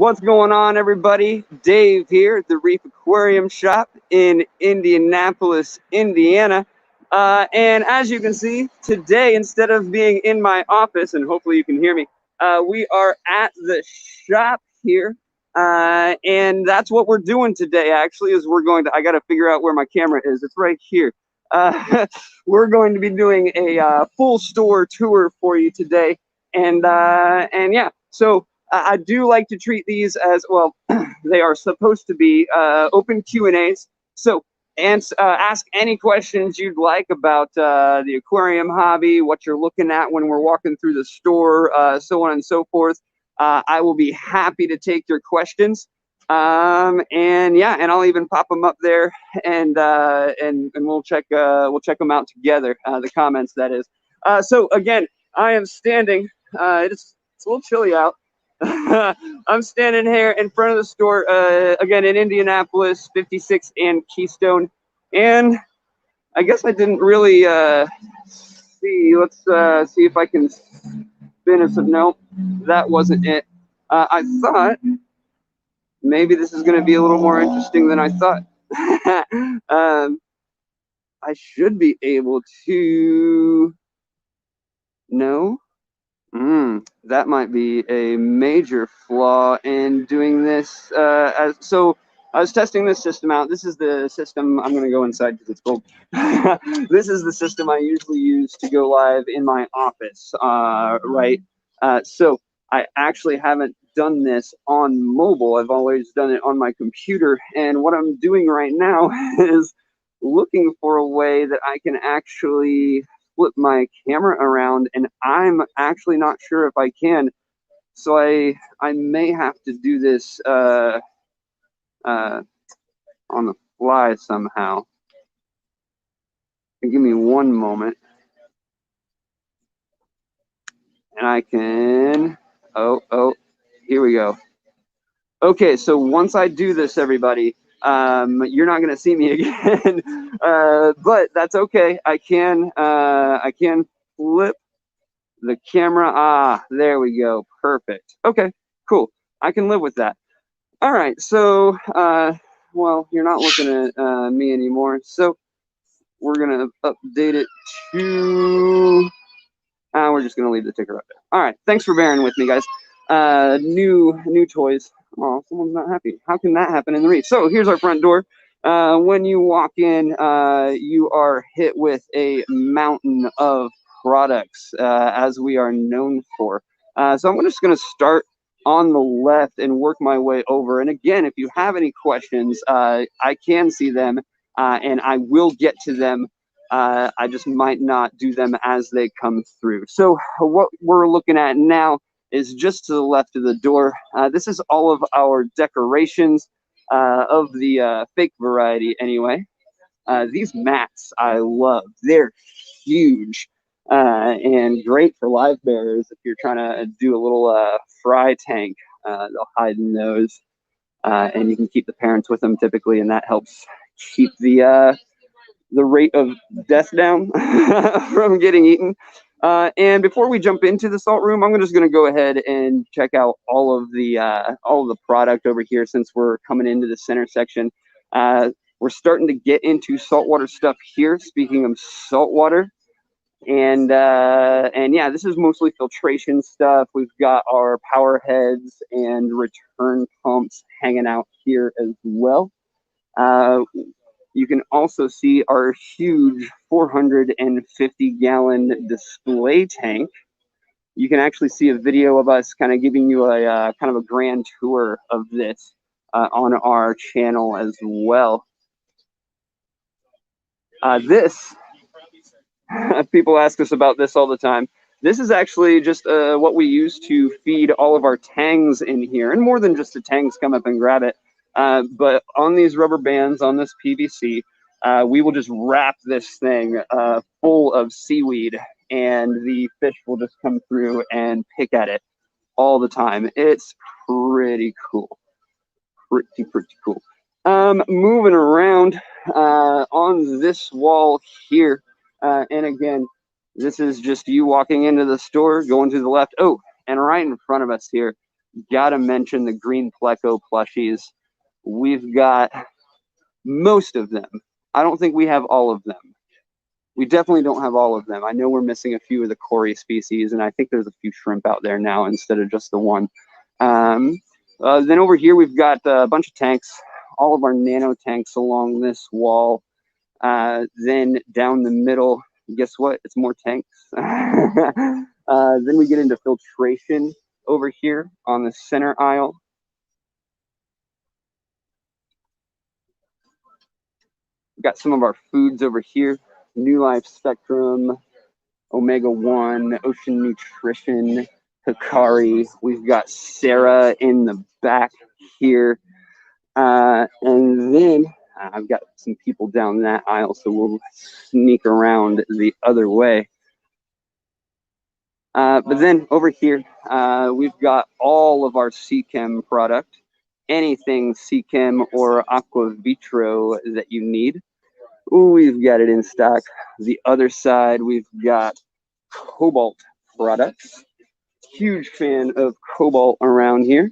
What's going on, everybody? Dave here at the Reef Aquarium shop in Indianapolis, Indiana. And as you can see, today, instead of being in my office, and hopefully you can hear me, we are at the shop here. And that's what we're doing today, actually, is we're going to, I got to figure out where my camera is. It's right here. We're going to be doing a full store tour for you today. And yeah, so I do like to treat these as, well, they are supposed to be open Q&As. So ask any questions you'd like about the aquarium hobby, what you're looking at when we're walking through the store, so on and so forth. I will be happy to take your questions. And yeah, and I'll even pop them up there, and we'll check them out together. The comments, that is. So again, I am standing. It's a little chilly out. I'm standing here in front of the store, again, in Indianapolis, 56 and Keystone. And I guess I didn't really see. Let's see if I can spin it. Nope, that wasn't it. I thought maybe this is going to be a little more interesting than I thought. I should be able to. No. That might be a major flaw in doing this. So I was testing this system out. This is the system. I'm going to go inside because it's cold. This is the system I usually use to go live in my office, right? So I actually haven't done this on mobile. I've always done it on my computer. And what I'm doing right now is looking for a way that I can actually flip my camera around, and I'm actually not sure if I can. So I may have to do this on the fly somehow. Give me one moment, and I can. Oh, here we go. Okay, so once I do this, everybody, you're not gonna see me again, but that's okay. I can flip the camera. Ah, there we go. Perfect. Okay, cool. I can live with that. All right. So, well, you're not looking at me anymore. So we're gonna update it to. We're just gonna leave the ticker up there. All right. Thanks for bearing with me, guys. New toys. Oh, someone's not happy. How can that happen in the Reef? So here's our front door. When you walk in, you are hit with a mountain of products, as we are known for. So I'm just going to start on the left and work my way over. And again, if you have any questions, I can see them, and I will get to them. I just might not do them as they come through. So what we're looking at now is just to the left of the door. This is all of our decorations, of the fake variety anyway. These mats I love. They're huge and great for live bearers. If you're trying to do a little fry tank, they'll hide in those, and you can keep the parents with them typically, and that helps keep the rate of death down from getting eaten. And before we jump into the salt room, I'm just going to go ahead and check out all of the product over here, since we're coming into the center section. We're starting to get into saltwater stuff here. Speaking of saltwater, and yeah, this is mostly filtration stuff. We've got our power heads and return pumps hanging out here as well. You can also see our huge 450-gallon display tank. You can actually see a video of us kind of giving you a kind of a grand tour of this on our channel as well. This, people ask us about this all the time. This is actually just what we use to feed all of our tangs in here, and more than just the tangs come up and grab it. But on these rubber bands, on this PVC, we will just wrap this thing full of seaweed, and the fish will just come through and pick at it all the time. It's pretty cool. Pretty cool. Moving around on this wall here, and again, this is just you walking into the store, going to the left. Oh, and right in front of us here, Gotta mention the green PLECO plushies. We've got most of them. I don't think we have all of them. We definitely don't have all of them. I know we're missing a few of the cory species, and I think there's a few shrimp out there now instead of just the one. Then over here, we've got a bunch of tanks, all of our nano tanks along this wall. Then down the middle, guess what? It's more tanks. Then we get into filtration over here on the center aisle. We've got some of our foods over here. New Life Spectrum, Omega-1, Ocean Nutrition, Hikari. We've got Sarah in the back here. And then I've got some people down that aisle, so we'll sneak around the other way. But then over here, we've got all of our SEACHEM product, anything SEACHEM or Aqua Vitro that you need. We've got it in stock. The other side, we've got COBALT products. Huge fan of COBALT around here.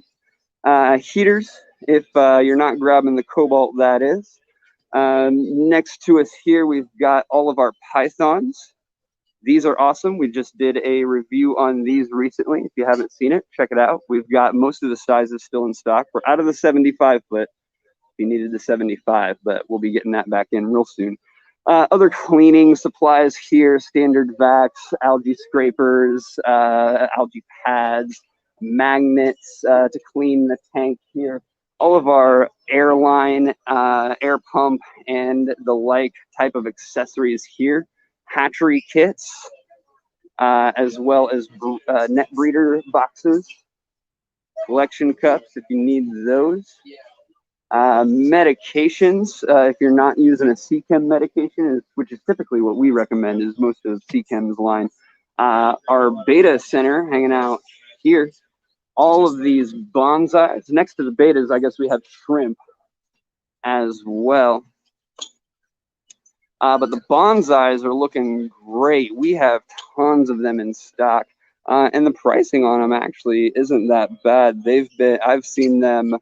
Heaters, if you're not grabbing the COBALT, that is. Next to us here, we've got all of our pythons. These are awesome. We just did a review on these recently. If you haven't seen it, check it out. We've got most of the sizes still in stock. We're out of the 75 foot. You needed the 75, but we'll be getting that back in real soon. Other cleaning supplies here, standard vacs, algae scrapers, algae pads, magnets to clean the tank here. All of our airline, air pump, and the like type of accessories here. Hatchery kits, as well as net breeder boxes, collection cups if you need those. Medications, if you're not using a SEACHEM medication, which is typically what we recommend, is most of SEACHEM's line. Our beta center hanging out here. All of these bonsais. Next to the betas, I guess we have shrimp as well. But the bonsais are looking great. We have tons of them in stock. And the pricing on them actually isn't that bad. I've seen them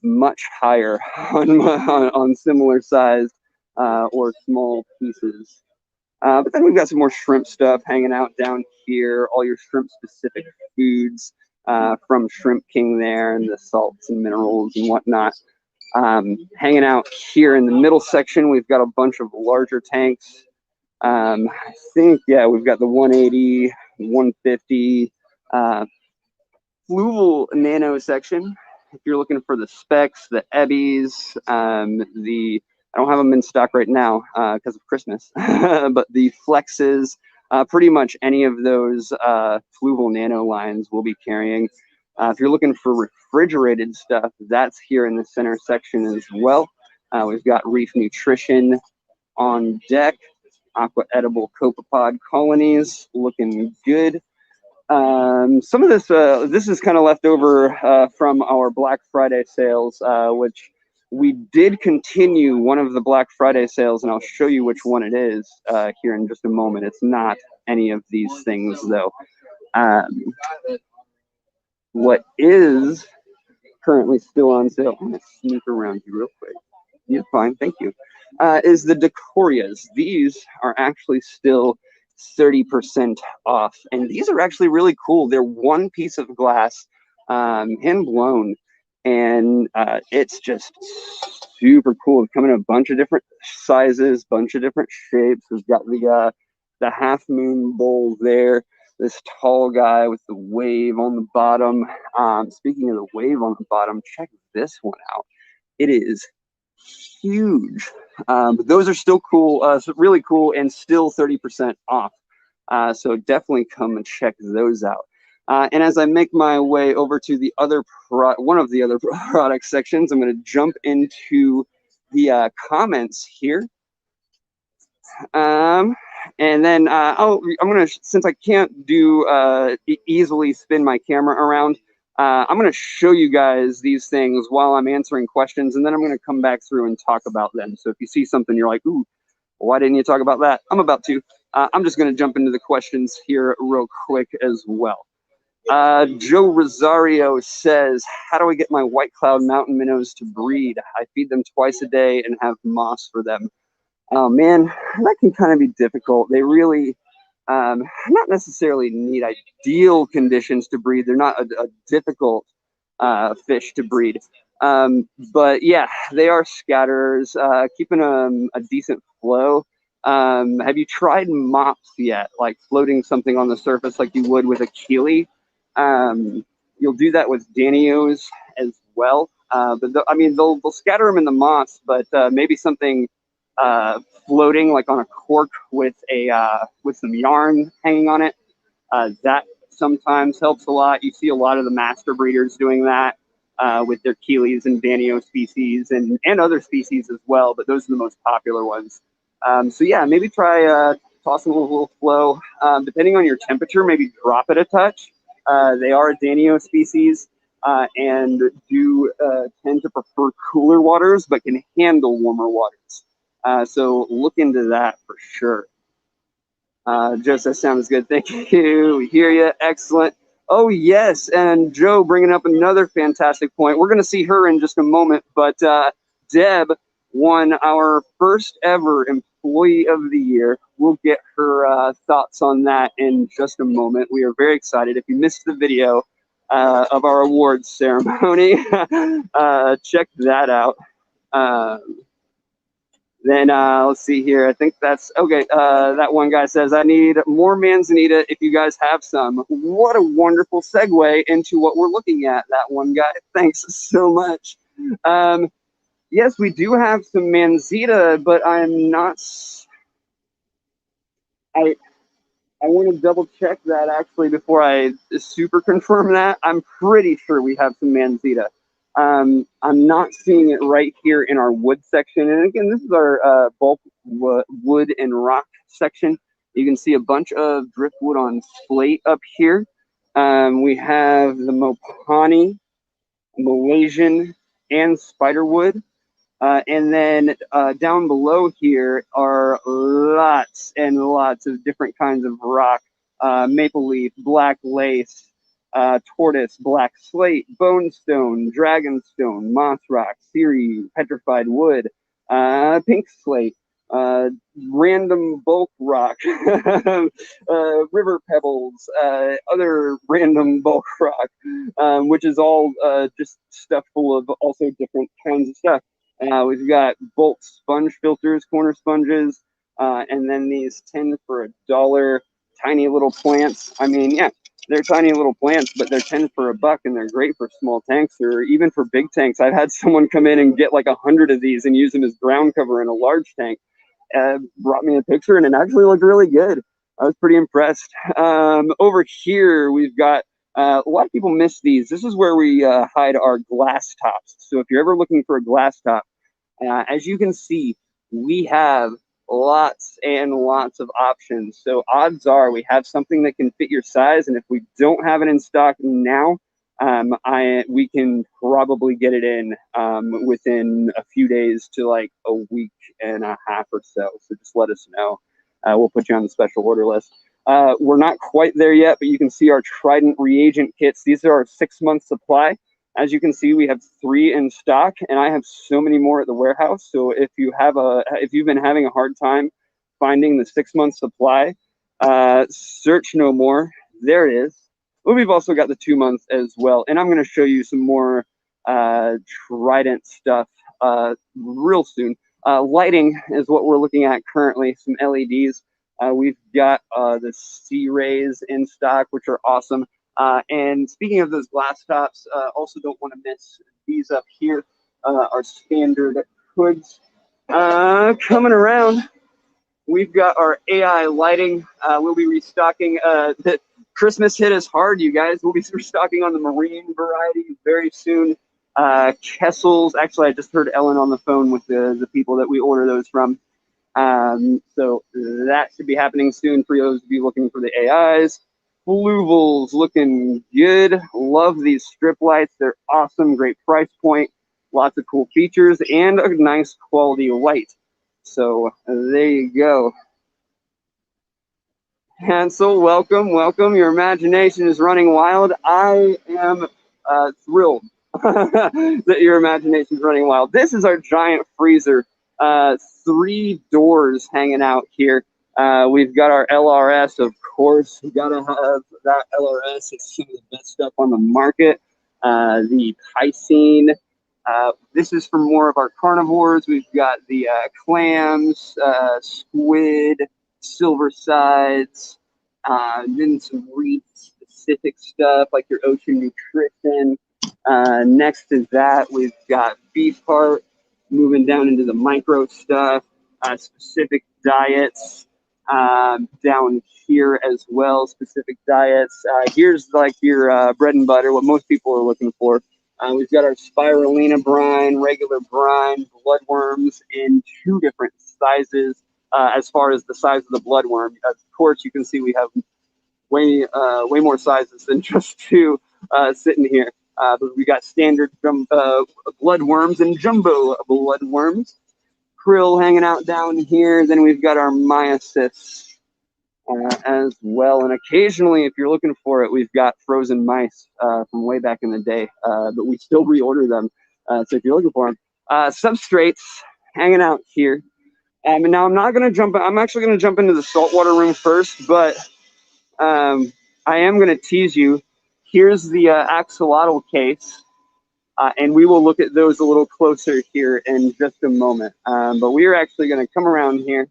much higher on similar sized or small pieces. But then we've got some more shrimp stuff hanging out down here, all your shrimp specific foods from Shrimp King there, and the salts and minerals and whatnot. Hanging out here in the middle section, we've got a bunch of larger tanks. I think, yeah, we've got the 180, 150 FLUVAL nano section. If you're looking for the specs, the ebbies, I don't have them in stock right now because of Christmas, but the flexes, pretty much any of those FLUVAL nano lines we'll be carrying. If you're looking for refrigerated stuff, that's here in the center section as well. We've got Reef Nutrition on deck, Aqua Edible Copepod colonies, looking good. Some of this is kind of left over from our Black Friday sales, which we did continue one of the Black Friday sales, and I'll show you which one it is here in just a moment. It's not any of these things, though. What is currently still on sale, I'm going to sneak around you real quick. You're fine, thank you. Is the Decorias. These are actually still 30% off, and these are actually really cool. They're one piece of glass, hand blown, and it's just super cool. It's coming in a bunch of different sizes, bunch of different shapes. We've got the half moon bowl there, this tall guy with the wave on the bottom. Speaking of the wave on the bottom, check this one out. It is huge. But those are still cool, so really cool, and still 30% off. So definitely come and check those out. And as I make my way over to the other one of the other product sections, I'm going to jump into the comments here. And then I'm going to, since I can't do easily spin my camera around, I'm going to show you guys these things while I'm answering questions, and then I'm going to come back through and talk about them. So if you see something you're like, ooh, why didn't you talk about that? I'm about to. I'm just going to jump into the questions here real quick as well. Joe Rosario says, how do I get my white cloud mountain minnows to breed? I feed them twice a day and have moss for them. Oh man, that can kind of be difficult. They really not necessarily need ideal conditions to breed. They're not a difficult fish to breed. But yeah, they are scatterers, keeping a decent flow. Have you tried mops yet? Like floating something on the surface like you would with a keely? You'll do that with Danios as well. But I mean, they'll scatter them in the moss, but maybe something floating like on a cork with some yarn hanging on it. That sometimes helps a lot. You see a lot of the master breeders doing that with their Keelys and Danio species and other species as well, but those are the most popular ones. So yeah, maybe try tossing a little flow. Depending on your temperature, maybe drop it a touch. They are a Danio species and do tend to prefer cooler waters, but can handle warmer waters. So look into that for sure. Joseph, sounds good. Thank you. We hear you. Excellent. Oh, yes. And Joe bringing up another fantastic point. We're going to see her in just a moment, but Deb won our first ever Employee of the Year. We'll get her thoughts on that in just a moment. We are very excited. If you missed the video of our awards ceremony, check that out. Then let's see here. I think that's okay. That one guy says, I need more manzanita if you guys have some. What a wonderful segue into what we're looking at, that one guy. Thanks so much. Yes, we do have some manzanita, but I'm not. I want to double check that actually before I super confirm that. I'm pretty sure we have some manzanita. I'm not seeing it right here in our wood section. And again, this is our bulk wood and rock section. You can see a bunch of driftwood on slate up here. We have the Mopani, Malaysian, and spiderwood. And then down below here are lots and lots of different kinds of rock. Maple leaf, black lace, tortoise, black slate, bone stone, dragonstone, moss rock, siri, petrified wood, pink slate, random bulk rock, river pebbles, other random bulk rock, which is all just stuff full of also different kinds of stuff. We've got bulk sponge filters, corner sponges, and then these 10 for $1 tiny little plants. I mean, yeah, they're tiny little plants, but they're 10 for $1, and they're great for small tanks or even for big tanks. I've had someone come in and get like 100 of these and use them as ground cover in a large tank. Brought me a picture, and it actually looked really good. I was pretty impressed. Over here, we've got a lot of people miss these. This is where we hide our glass tops. So if you're ever looking for a glass top, as you can see, we have lots and lots of options. So odds are we have something that can fit your size. And if we don't have it in stock now, we can probably get it in within a few days to like a week and a half or so. So just let us know. We'll put you on the special order list. We're not quite there yet, but you can see our Trident reagent kits. These are our 6-month supply. As you can see, we have 3 in stock, and I have so many more at the warehouse. So if you've been having a hard time finding the 6-month supply, search no more. There it is. But we've also got the 2 months as well. And I'm going to show you some more Trident stuff real soon. Lighting is what we're looking at currently, some LEDs. We've got the C-Rays in stock, which are awesome. And speaking of those glass tops, also don't want to miss these up here, our standard hoods. Coming around, we've got our AI lighting. We'll be restocking. Christmas hit us hard, you guys. We'll be restocking on the marine variety very soon. Kessels. Actually, I just heard Ellen on the phone with the people that we order those from. So that should be happening soon for those of you looking for the AIs. FLUVALs looking good. Love these strip lights. They're awesome. Great price point. Lots of cool features and a nice quality light. So there you go. Hansel, welcome, welcome. Your imagination is running wild. I am thrilled that your imagination is running wild. This is our giant freezer. 3 doors hanging out here. We've got our LRS, of course. We gotta have that LRS. It's some of the best stuff on the market. The Piscine. This is for more of our carnivores. We've got the clams, squid, silver sides, then some reef specific stuff like your ocean nutrition. Next to that, we've got beef heart, moving down into the micro stuff, specific diets down here as well, specific diets. Here's like your bread and butter, what most people are looking for. We've got our spirulina brine, regular brine, bloodworms in 2 different sizes. As far as the size of the bloodworm, of course, you can see we have way more sizes than just 2 sitting here. But we got standard bloodworms and jumbo bloodworms. Krill hanging out down here. Then we've got our myocysts as well. And occasionally, if you're looking for it, we've got frozen mice from way back in the day. But we still reorder them. So if you're looking for them, substrates hanging out here. And now I'm not going to jump. I'm actually going to jump into the saltwater room first, but I am going to tease you. Here's the axolotl case, and we will look at those a little closer here in just a moment. But we are actually going to come around here.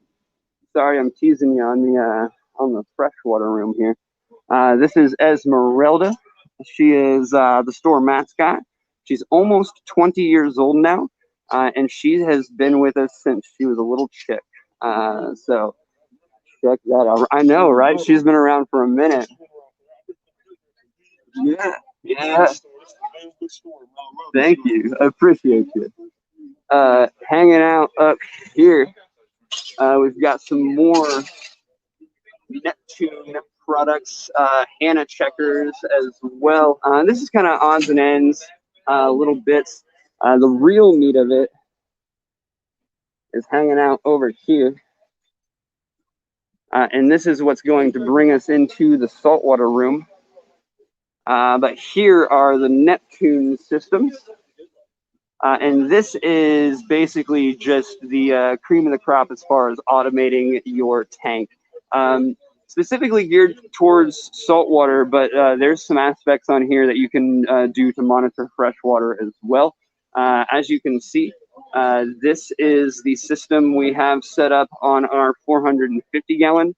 Sorry, I'm teasing you on the freshwater room here. This is Esmeralda. She is the store mascot. She's almost 20 years old now. And she has been with us since she was a little chick. So check that out. I know, right? She's been around for a minute. Yeah, yeah. Thank you. I appreciate you. Hanging out up here, we've got some more Neptune products, HANNA checkers as well. This is kind of odds and ends, little bits. The real meat of it is hanging out over here. And this is what's going to bring us into the saltwater room. But here are the Neptune systems. And this is basically just the cream of the crop as far as automating your tank. Specifically geared towards saltwater, but there's some aspects on here that you can do to monitor freshwater as well. As you can see, this is the system we have set up on our 450 gallon.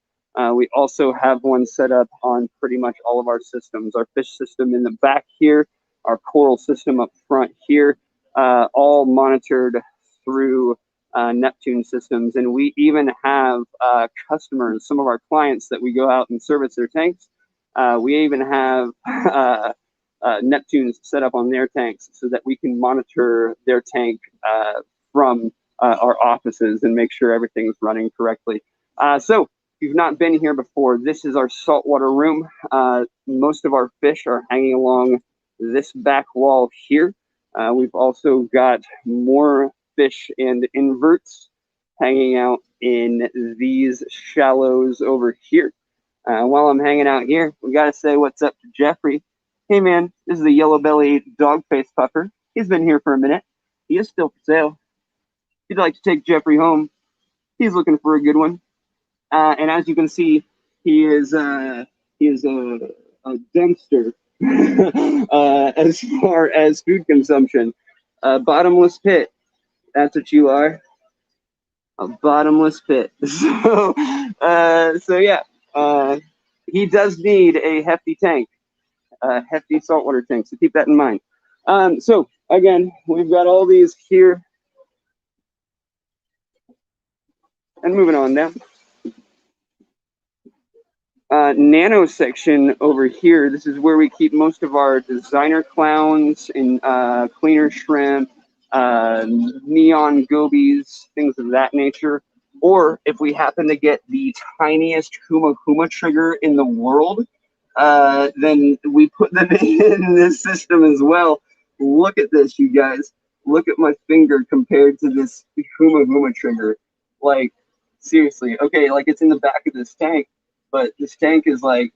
We also have one set up on pretty much all of our systems. Our fish system in the back here, our coral system up front here, all monitored through Neptune systems. And we even have customers, some of our clients that we go out and service their tanks. We even have Neptunes set up on their tanks so that we can monitor their tank from our offices and make sure everything's running correctly. So if you've not been here before, this is our saltwater room. Most of our fish are hanging along this back wall here. We've also got more fish and inverts hanging out in these shallows over here. While I'm hanging out here, we got to say what's up to Jeffrey. Hey man, this is the yellow-bellied dog-face puffer. He's been here for a minute. He is still for sale. If you'd like to take Jeffrey home, he's looking for a good one. And as you can see, he is a dumpster as far as food consumption. Bottomless pit. That's what you are. A bottomless pit. So yeah, he does need a hefty tank, a hefty saltwater tank. So keep that in mind. So again, we've got all these here, and moving on down. Nano section over here. This is where we keep most of our designer clowns and cleaner shrimp, neon gobies, things of that nature. Or if we happen to get the tiniest huma trigger in the world, then we put them in this system as well. Look at this, you guys. Look at my finger compared to this huma trigger. Like, seriously. Okay, like it's in the back of this tank. but this tank is like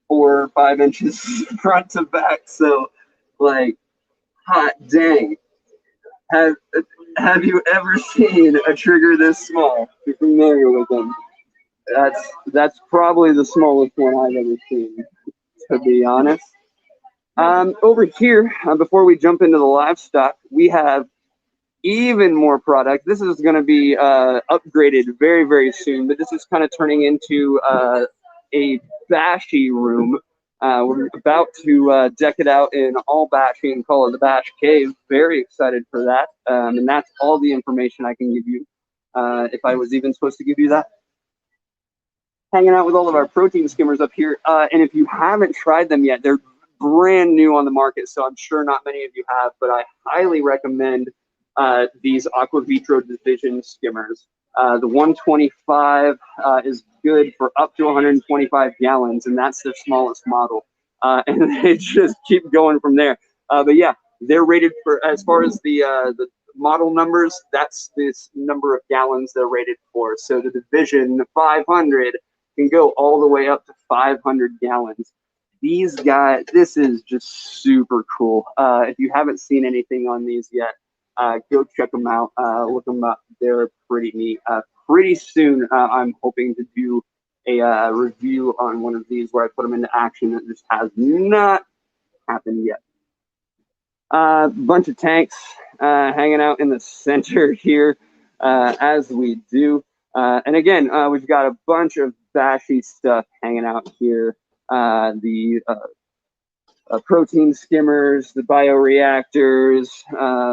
4 or 5 inches front to back. So, like, hot dang. Have you ever seen a trigger this small? If you're familiar with them. That's probably the smallest one I've ever seen, to be honest. Over here, before we jump into the livestock, we have even more product. This is going to be upgraded very, very soon, but this is kind of turning into a BASHEA room. We're about to deck it out in all BASHEA and call it the Bash Cave. Very excited for that. And that's all the information I can give you, if I was even supposed to give you that. Hanging out with all of our protein skimmers up here. And if you haven't tried them yet, they're brand new on the market, so I'm sure not many of you have, but I highly recommend these Aqua Vitro Division skimmers. The 125 is good for up to 125 gallons, and that's their smallest model. And they just keep going from there. But yeah, they're rated for, as far as the model numbers, that's this number of gallons they're rated for. So the Division 500 can go all the way up to 500 gallons. These guys, this is just super cool. If you haven't seen anything on these yet, go check them out. Look them up. They're pretty neat. Pretty soon, I'm hoping to do a review on one of these where I put them into action. That just has not happened yet. Bunch of tanks hanging out in the center here, as we do. And again, we've got a bunch of BASHEA stuff hanging out here. The protein skimmers, the bioreactors,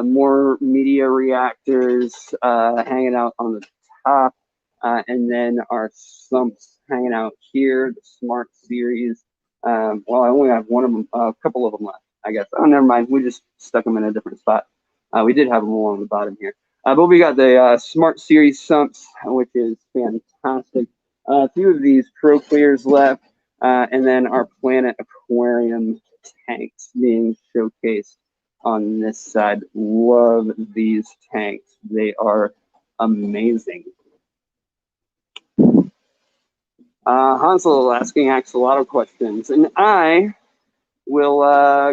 more media reactors hanging out on the top, and then our SUMPS hanging out here, the Smart Series. Well, I only have one of them, a couple of them left, I guess. Oh, never mind. We just stuck them in a different spot. We did have them all on the bottom here. But we got the Smart Series SUMPS, which is fantastic. A few of these Pro Clears left, and then our Planet Aquarium tanks being showcased on this side. Love these tanks. They are amazing. Hansel asking axolotl questions, and I will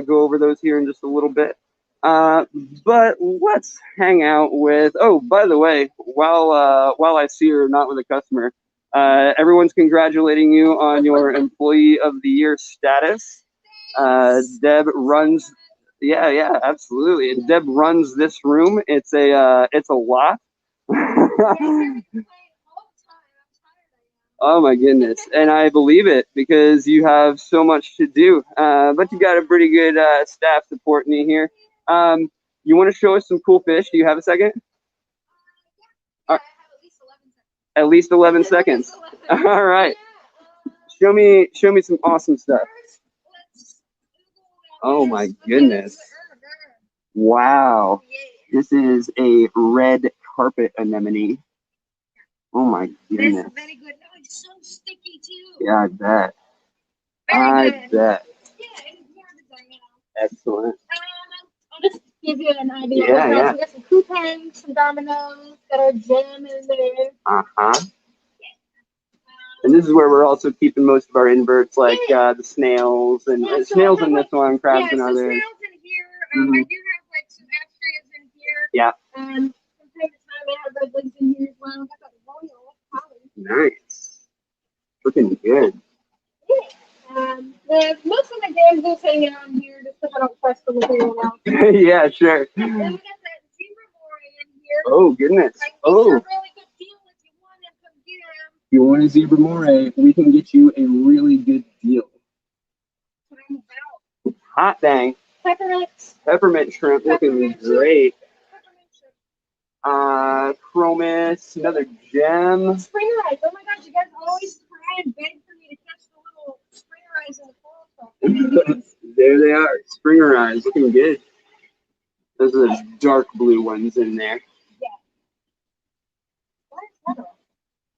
go over those here in just a little bit. But let's hang out with, oh, by the way, while I see you're not with a customer, everyone's congratulating you on your Employee of the Year status. Deb runs, yeah, absolutely. And Deb runs this room. It's a lot. Oh my goodness, and I believe it because you have so much to do. But you got a pretty good staff supporting you here. You want to show us some cool fish? Do you have a second? Yeah, at least 11 seconds. All right. Show me some awesome stuff. Oh my goodness. Wow. This is a red carpet anemone. Oh my goodness. That's very good. Oh, it's so sticky too. Yeah, I bet. Very good. I bet. Yeah, it's more design now. Excellent. I'll just give you an idea. Yeah, yeah. We got some coupons, some dominoes, got our jam in there. Uh-huh. And this is where we're also keeping most of our inverts, like the snails and snails in this one, crabs and others. Snails in here. I do have like some extras in here. Yeah. From time to time, I have red legs in here as well. I got the royal. Nice. Looking good. Yeah. Most of my jams just hanging out in here just because I don't trust them with anyone else. Yeah, sure. And we got that zebra moray in here. Oh goodness. Oh. Really good deal if you want to come get them. If you want a zebra moray, we can get you a really good deal. That's what I'm about. Hot dang. Peppermint shrimp looking great. Chromis, another gem. Springer eyes. Oh my gosh, you guys always try and beg for me to catch the little springer eyes in the coral. There they are. Springer eyes looking good. Those are the dark blue ones in there.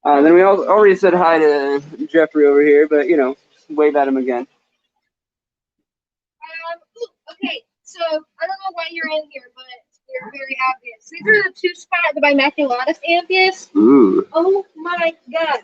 Yeah. Then we already said hi to Jeffrey over here, but you know, just wave at him again. Okay, so I don't know why you're in here, but you're very obvious. These are the two-spot, the Bimaculatus amphis. Ooh. Oh my god.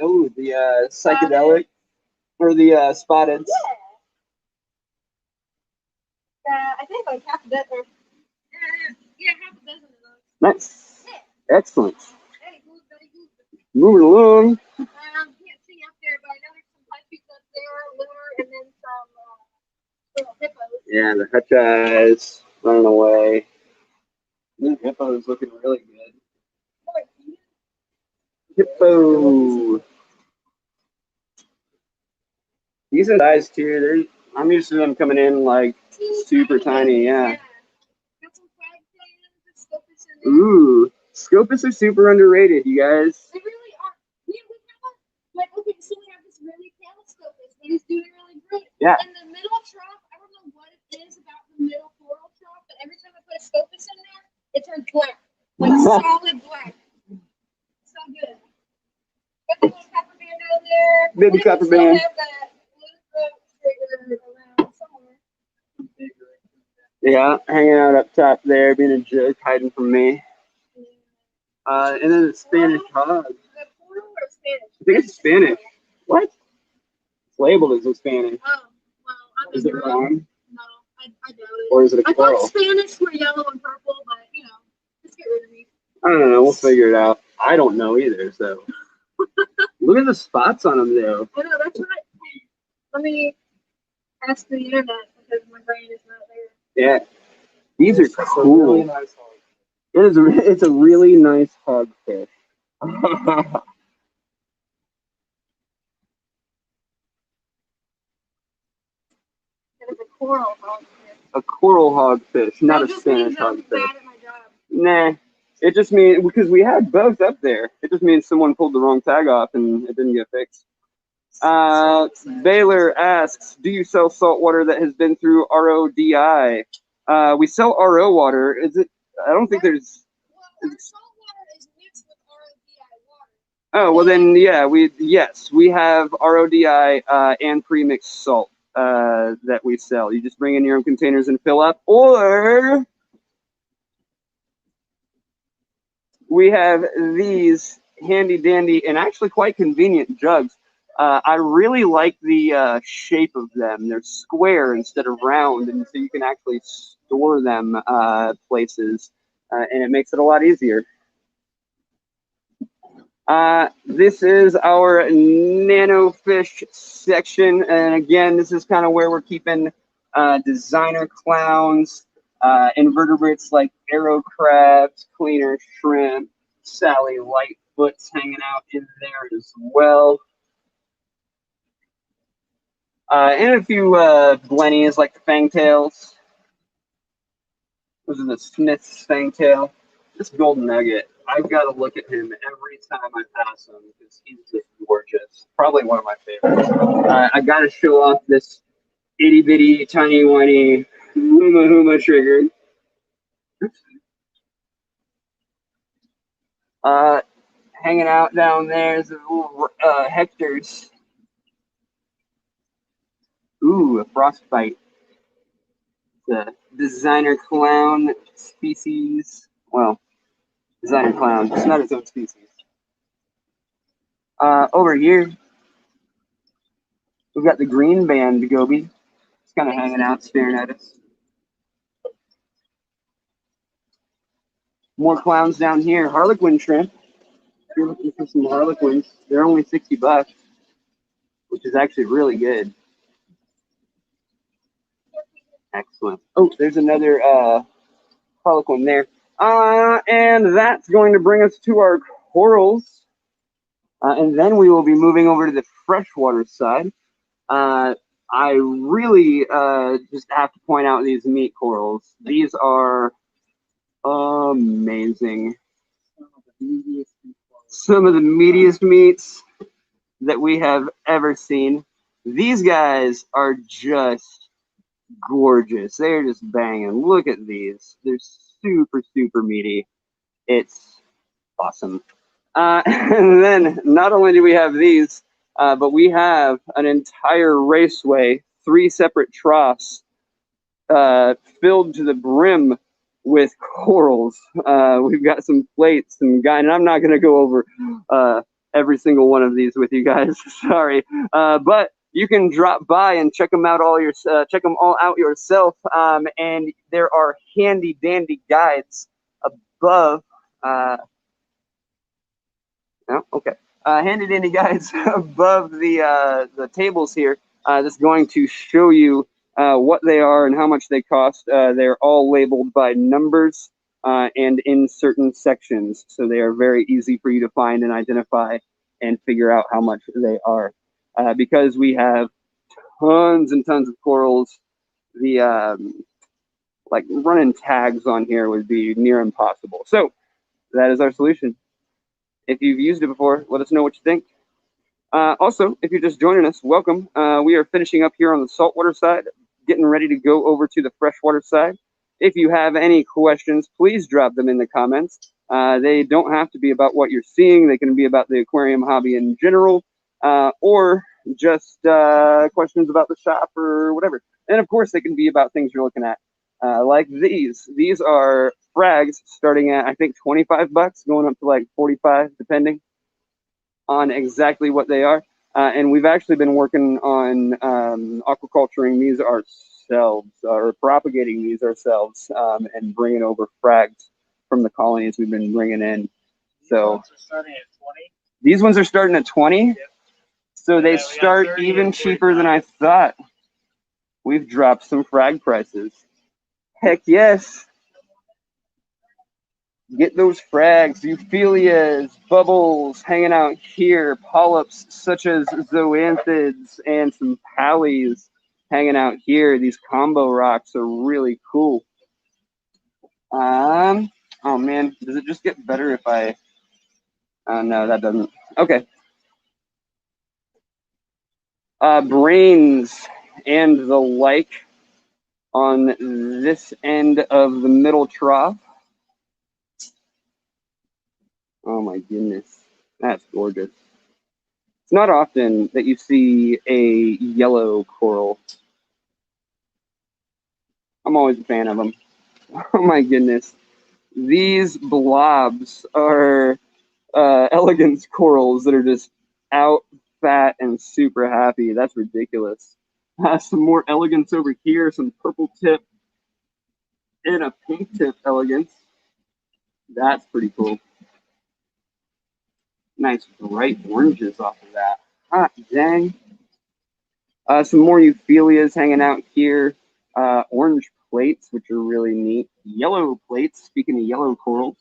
the psychedelic or the spotted. Yeah. I think like half a dozen. Yeah, half a dozen of those. Nice. Yeah. Excellent. Very good, very good. Moving along. Can't see up there, but I know there's some puppies up there, lure, and then some little hippos. Yeah, the hutch eyes running away. The hippo is looking really good. Hippo. Decent size too. I'm used to them coming in like super tiny. Yeah. Got some flag fans, scopus in there. Ooh, scopus are super underrated, you guys. They really are. We have like, okay, so we have this really pale scopus that is doing really great. Yeah. And the middle trough, I don't know what solid black. So good. Got the little copper band down there. Baby copper band. Have that blue trigger around somewhere. Yeah, hanging out up top there, being a jerk, hiding from me. And then the Spanish hog. Is that Portugal or Spanish? I think it's Spanish. What? It's labeled as a Spanish. Oh, well, I'm Is it wrong? No, I doubt it. Or is it a I coral? thought Spanish were yellow and purple, but you know, just get rid of me. I don't know. We'll figure it out. I don't know either. So look at the spots on them, though. I know that's right. Let me ask the internet because my brain is not there. Yeah, these are cool. Really nice hog. It's a really nice hogfish. It is a coral hogfish. A coral hogfish, not That a just Spanish means I'm hogfish. bad at my job. Nah, it just means because we had both up there. It just means someone pulled the wrong tag off and it didn't get fixed. Baylor asks, do you sell salt water that has been through RODI? We sell RO water. Is it? I don't think there's. Well, our salt water is mixed with RODI water. Oh well, then yeah, we have RODI and pre-mixed salt that we sell. You just bring in your own containers and fill up, or we have these handy dandy and actually quite convenient jugs. I really like the shape of them. They're square instead of round, and so you can actually store them places, and it makes it a lot easier. This is our nano fish section, and again, this is kind of where we're keeping designer clowns, invertebrates like arrow crabs, cleaner shrimp, Sally Lightfoot's hanging out in there as well. And a few blennies like the fangtails. Those are the Smith's fangtail. This golden nugget, I've got to look at him every time I pass him because he's just gorgeous. Probably one of my favorites. I got to show off this itty bitty, tiny whiny huma trigger. Hanging out down there is a little Hector's. Ooh, a frostbite. The designer clown species. Well, designer clown. It's not its own species. Over here, we've got the green band goby. It's kind of hanging out, staring at us. More clowns down here. Harlequin shrimp. If you're looking for some harlequins, they're only $60, which is actually really good. Excellent. Oh, there's another harlequin there. And that's going to bring us to our corals. And then we will be moving over to the freshwater side. I really just have to point out these meat corals. These are amazing. Some of the meatiest meats that we have ever seen. These guys are just gorgeous. They're just banging. Look at these. They're super, super meaty. It's awesome. And then not only do we have these, but we have an entire raceway, 3 separate troughs filled to the brim with corals. We've got some plates and and I'm not going to go over every single one of these with you guys. Sorry, but you can drop by and check them out check them all out yourself. And there are handy dandy guides above. Handy dandy guides above the tables here. That's going to show you what they are and how much they cost. They're all labeled by numbers and in certain sections, so they are very easy for you to find and identify and figure out how much they are. Because we have tons and tons of corals, the like running tags on here would be near impossible. So that is our solution. If you've used it before, let us know what you think. Also, if you're just joining us, welcome. We are finishing up here on the saltwater side, getting ready to go over to the freshwater side. If you have any questions, please drop them in the comments. They don't have to be about what you're seeing. They can be about the aquarium hobby in general, or just questions about the shop or whatever. And of course, they can be about things you're looking at, like these. These are frags starting at, I think, 25 bucks, going up to like 45, depending on exactly what they are. And we've actually been working on aquaculturing these ourselves, or propagating these ourselves, and bringing over frags from the colonies we've been bringing in. So these ones are starting at 20. Yep. So they start even cheaper than I thought. We've dropped some frag prices. Heck yes. Get those frags, euphyllias, bubbles hanging out here, polyps such as zoanthids and some pallies hanging out here. These combo rocks are really cool. Oh man, does it just get better if I, no, that doesn't. Okay. Brains and the like on this end of the middle trough. Oh my goodness, that's gorgeous. It's not often that you see a yellow coral. I'm always a fan of them. Oh my goodness. These blobs are elegance corals that are just out, fat, and super happy. That's ridiculous. Some more elegance over here, some purple tip and a pink tip elegance. That's pretty cool. Nice bright oranges off of that. Hot dang. Some more euphyllias hanging out here. Orange plates, which are really neat. Yellow plates, speaking of yellow corals.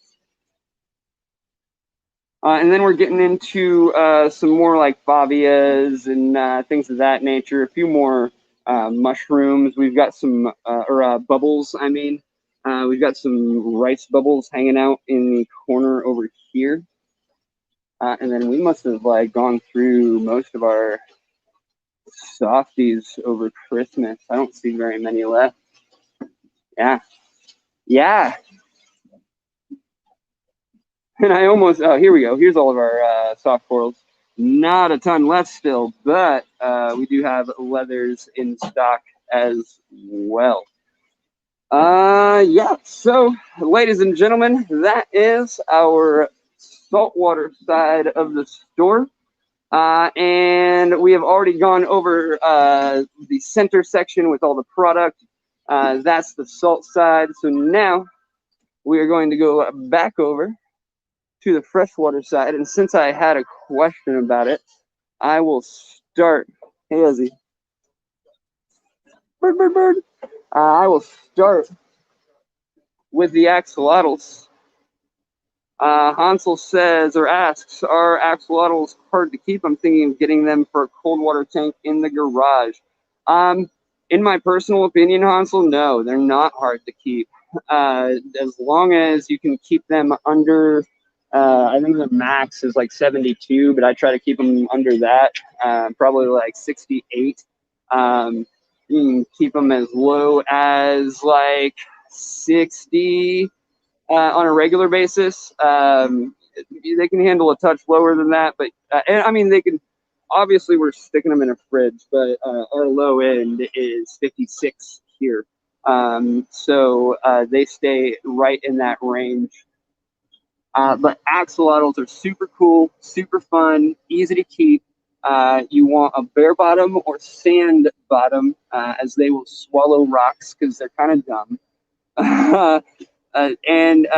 And then we're getting into some more like favias and things of that nature. A few more mushrooms. We've got some, bubbles, I mean. We've got some rice bubbles hanging out in the corner over here. And then we must have like gone through most of our softies over Christmas. I don't see very many left. Yeah. Yeah. And I almost, oh, here we go. Here's all of our soft corals. Not a ton left still, but we do have leathers in stock as well. Yeah, so ladies and gentlemen, that is our saltwater side of the store. And we have already gone over the center section with all the product. That's the salt side. So now we are going to go back over to the freshwater side. And since I had a question about it, I will start. Hey, Ozzy. Bird, bird, bird. I will start with the axolotls. Hansel says or asks, are axolotls hard to keep? I'm thinking of getting them for a cold water tank in the garage. In my personal opinion, Hansel, no, they're not hard to keep. As long as you can keep them under, I think the max is like 72, but I try to keep them under that, probably like 68. You can keep them as low as like 60. On a regular basis. They can handle a touch lower than that, but and, I mean, they can, obviously we're sticking them in a fridge, but our low end is 56 here. So they stay right in that range. But axolotls are super cool, super fun, easy to keep. You want a bare bottom or sand bottom, as they will swallow rocks because they're kind of dumb. And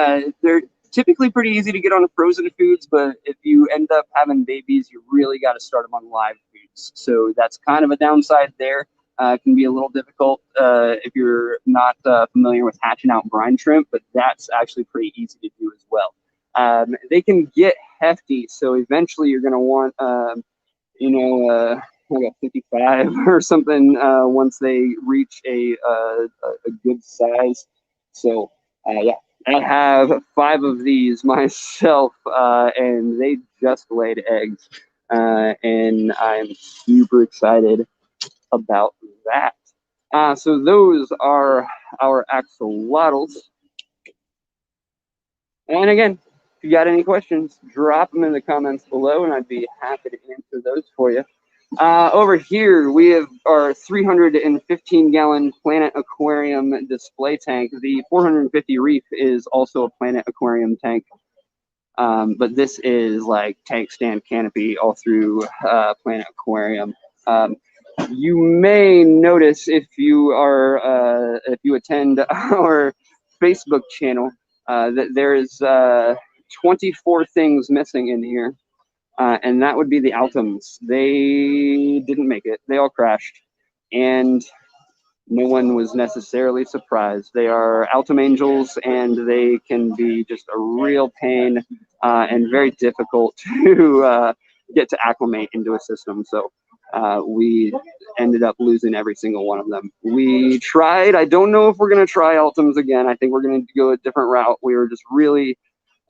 they're typically pretty easy to get on frozen foods, but if you end up having babies, you really got to start them on live foods. So that's kind of a downside there. It can be a little difficult if you're not familiar with hatching out brine shrimp, but that's actually pretty easy to do as well. They can get hefty, so eventually you're going to want, like a 55 or something once they reach a good size. So yeah, I have 5 of these myself, and they just laid eggs, and I'm super excited about that. So those are our axolotls. And again, If you got any questions, drop them in the comments below, and I'd be happy to answer those for you. Over here, we have our 315-gallon Planet Aquarium display tank. The 450 Reef is also a Planet Aquarium tank, but this is like tank stand canopy all through Planet Aquarium. You may notice if you attend our Facebook channel that there is 24 things missing in here. And that would be the Altums. They didn't make it. They all crashed. And no one was necessarily surprised. They are Altum Angels, and they can be just a real pain and very difficult to get to acclimate into a system. So we ended up losing every single one of them. We tried. I don't know if we're going to try Altums again. I think we're going to go a different route. We were just really...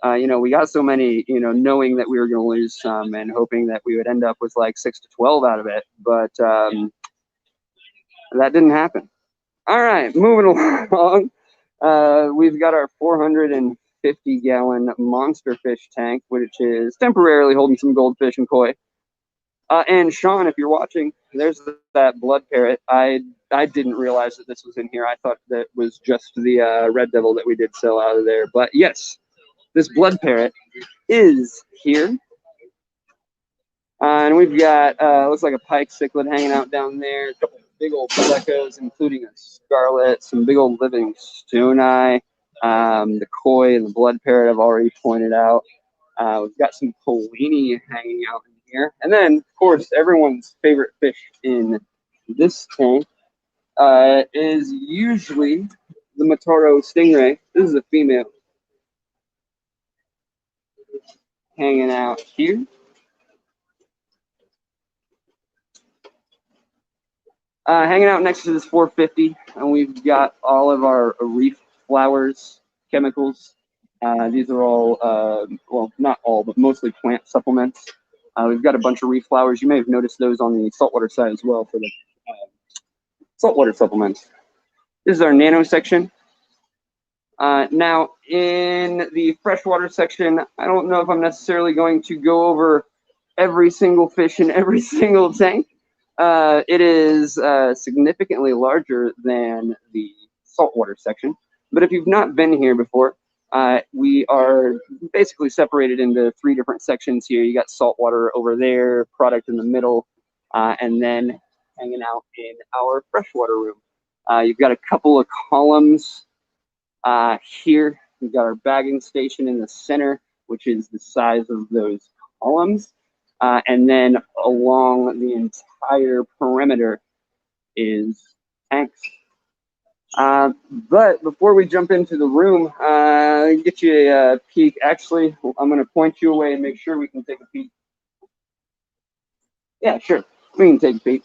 we got so many, knowing that we were going to lose some and hoping that we would end up with like 6 to 12 out of it. But that didn't happen. All right, moving along. We've got our 450-gallon monster fish tank, which is temporarily holding some goldfish and koi. And Sean, if you're watching, there's that blood parrot. I didn't realize that this was in here. I thought that was just the red devil that we did sell out of there. But yes. This blood parrot is here. And we've got, looks like a pike cichlid hanging out down there. A couple of big old plecos, including a scarlet, some big old living stoni. The koi and the blood parrot I've already pointed out. We've got some polini hanging out in here. And then, of course, everyone's favorite fish in this tank is usually the Mataro stingray. This is a female. Hanging out here. Hanging out next to this 450, and we've got all of our reef flowers chemicals. These are all, well, not all, but mostly plant supplements. We've got a bunch of reef flowers. You may have noticed those on the saltwater side as well for the saltwater supplements. This is our nano section. Now, in the freshwater section, I don't know if I'm necessarily going to go over every single fish in every single tank. It is significantly larger than the saltwater section. But if you've not been here before, we are basically separated into 3 different sections here. You got saltwater over there, product in the middle, and then hanging out in our freshwater room. You've got a couple of columns. Here, we've got our bagging station in the center, which is the size of those columns. And then along the entire perimeter is tanks. But before we jump into the room, get you a peek. Actually, I'm going to point you away and make sure we can take a peek. Yeah, sure. We can take a peek.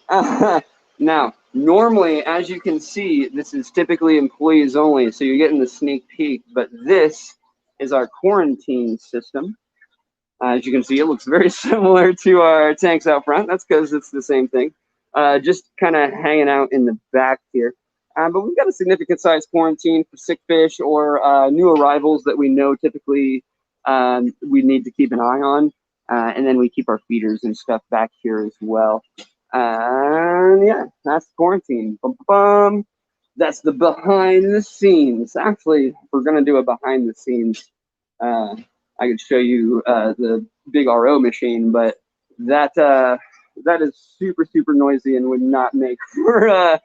Now, normally, as you can see, this is typically employees only, so you're getting the sneak peek, but this is our quarantine system. As you can see, it looks very similar to our tanks out front. That's because it's the same thing. Just kind of hanging out in the back here. But we've got a significant size quarantine for sick fish or new arrivals that we know typically we need to keep an eye on. And then we keep our feeders and stuff back here as well. And yeah, that's quarantine. Bum, bum, bum. That's the behind the scenes. Actually, if we're gonna do a behind the scenes, I could show you the big RO machine, but that is super noisy and would not make for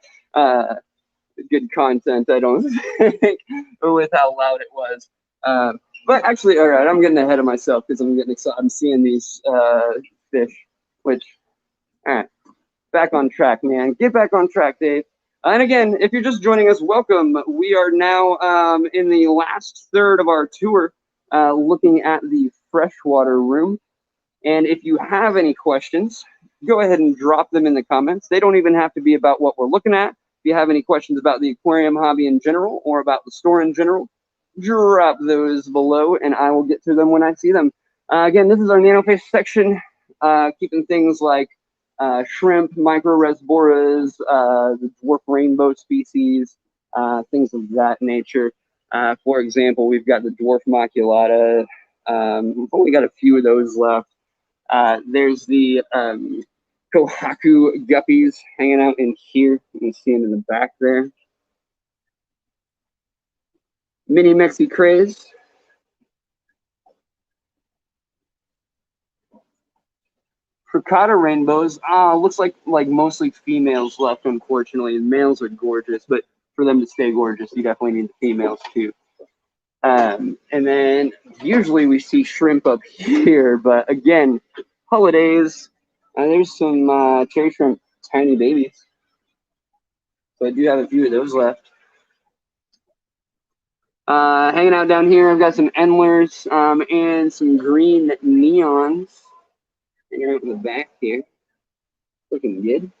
good content, I don't think, with how loud it was. But actually, all right, I'm getting ahead of myself because I'm getting excited. I'm seeing these fish, which, all right. Back on track, man. Get back on track, Dave. And again, if you're just joining us, welcome. We are now in the last third of our tour, looking at the freshwater room. And if you have any questions, go ahead and drop them in the comments. They don't even have to be about what we're looking at. If you have any questions about the aquarium hobby in general or about the store in general, drop those below and I will get to them when I see them. Again, this is our nanofish section, keeping things like shrimp, microresboras, the dwarf rainbow species, things of that nature. For example, we've got the dwarf maculata We've only got a few of those left. There's the Kohaku guppies hanging out in here. You can see them in the back there. Mini Mexi Craze. Crocata rainbows. Looks like mostly females left, unfortunately. The males are gorgeous, but for them to stay gorgeous, you definitely need the females too. And then usually we see shrimp up here, but again, holidays. There's some cherry shrimp, tiny babies. So I do have a few of those left. Hanging out down here, I've got some endlers and some green neons. Hanging out in the back here. Looking good.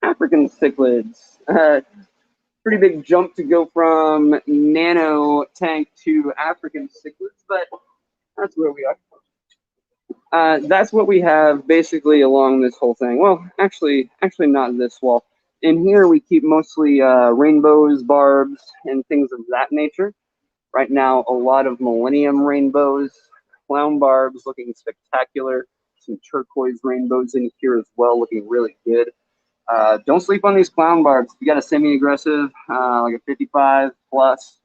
African cichlids. Pretty big jump to go from nano tank to African cichlids, but that's where we are. That's what we have basically along this whole thing. Well, actually not this wall. In here we keep mostly rainbows, barbs, and things of that nature. Right now, a lot of millennium rainbows, clown barbs looking spectacular. Some turquoise rainbows in here as well, looking really good. Don't sleep on these clown barbs. If you got a semi-aggressive, like a 55 plus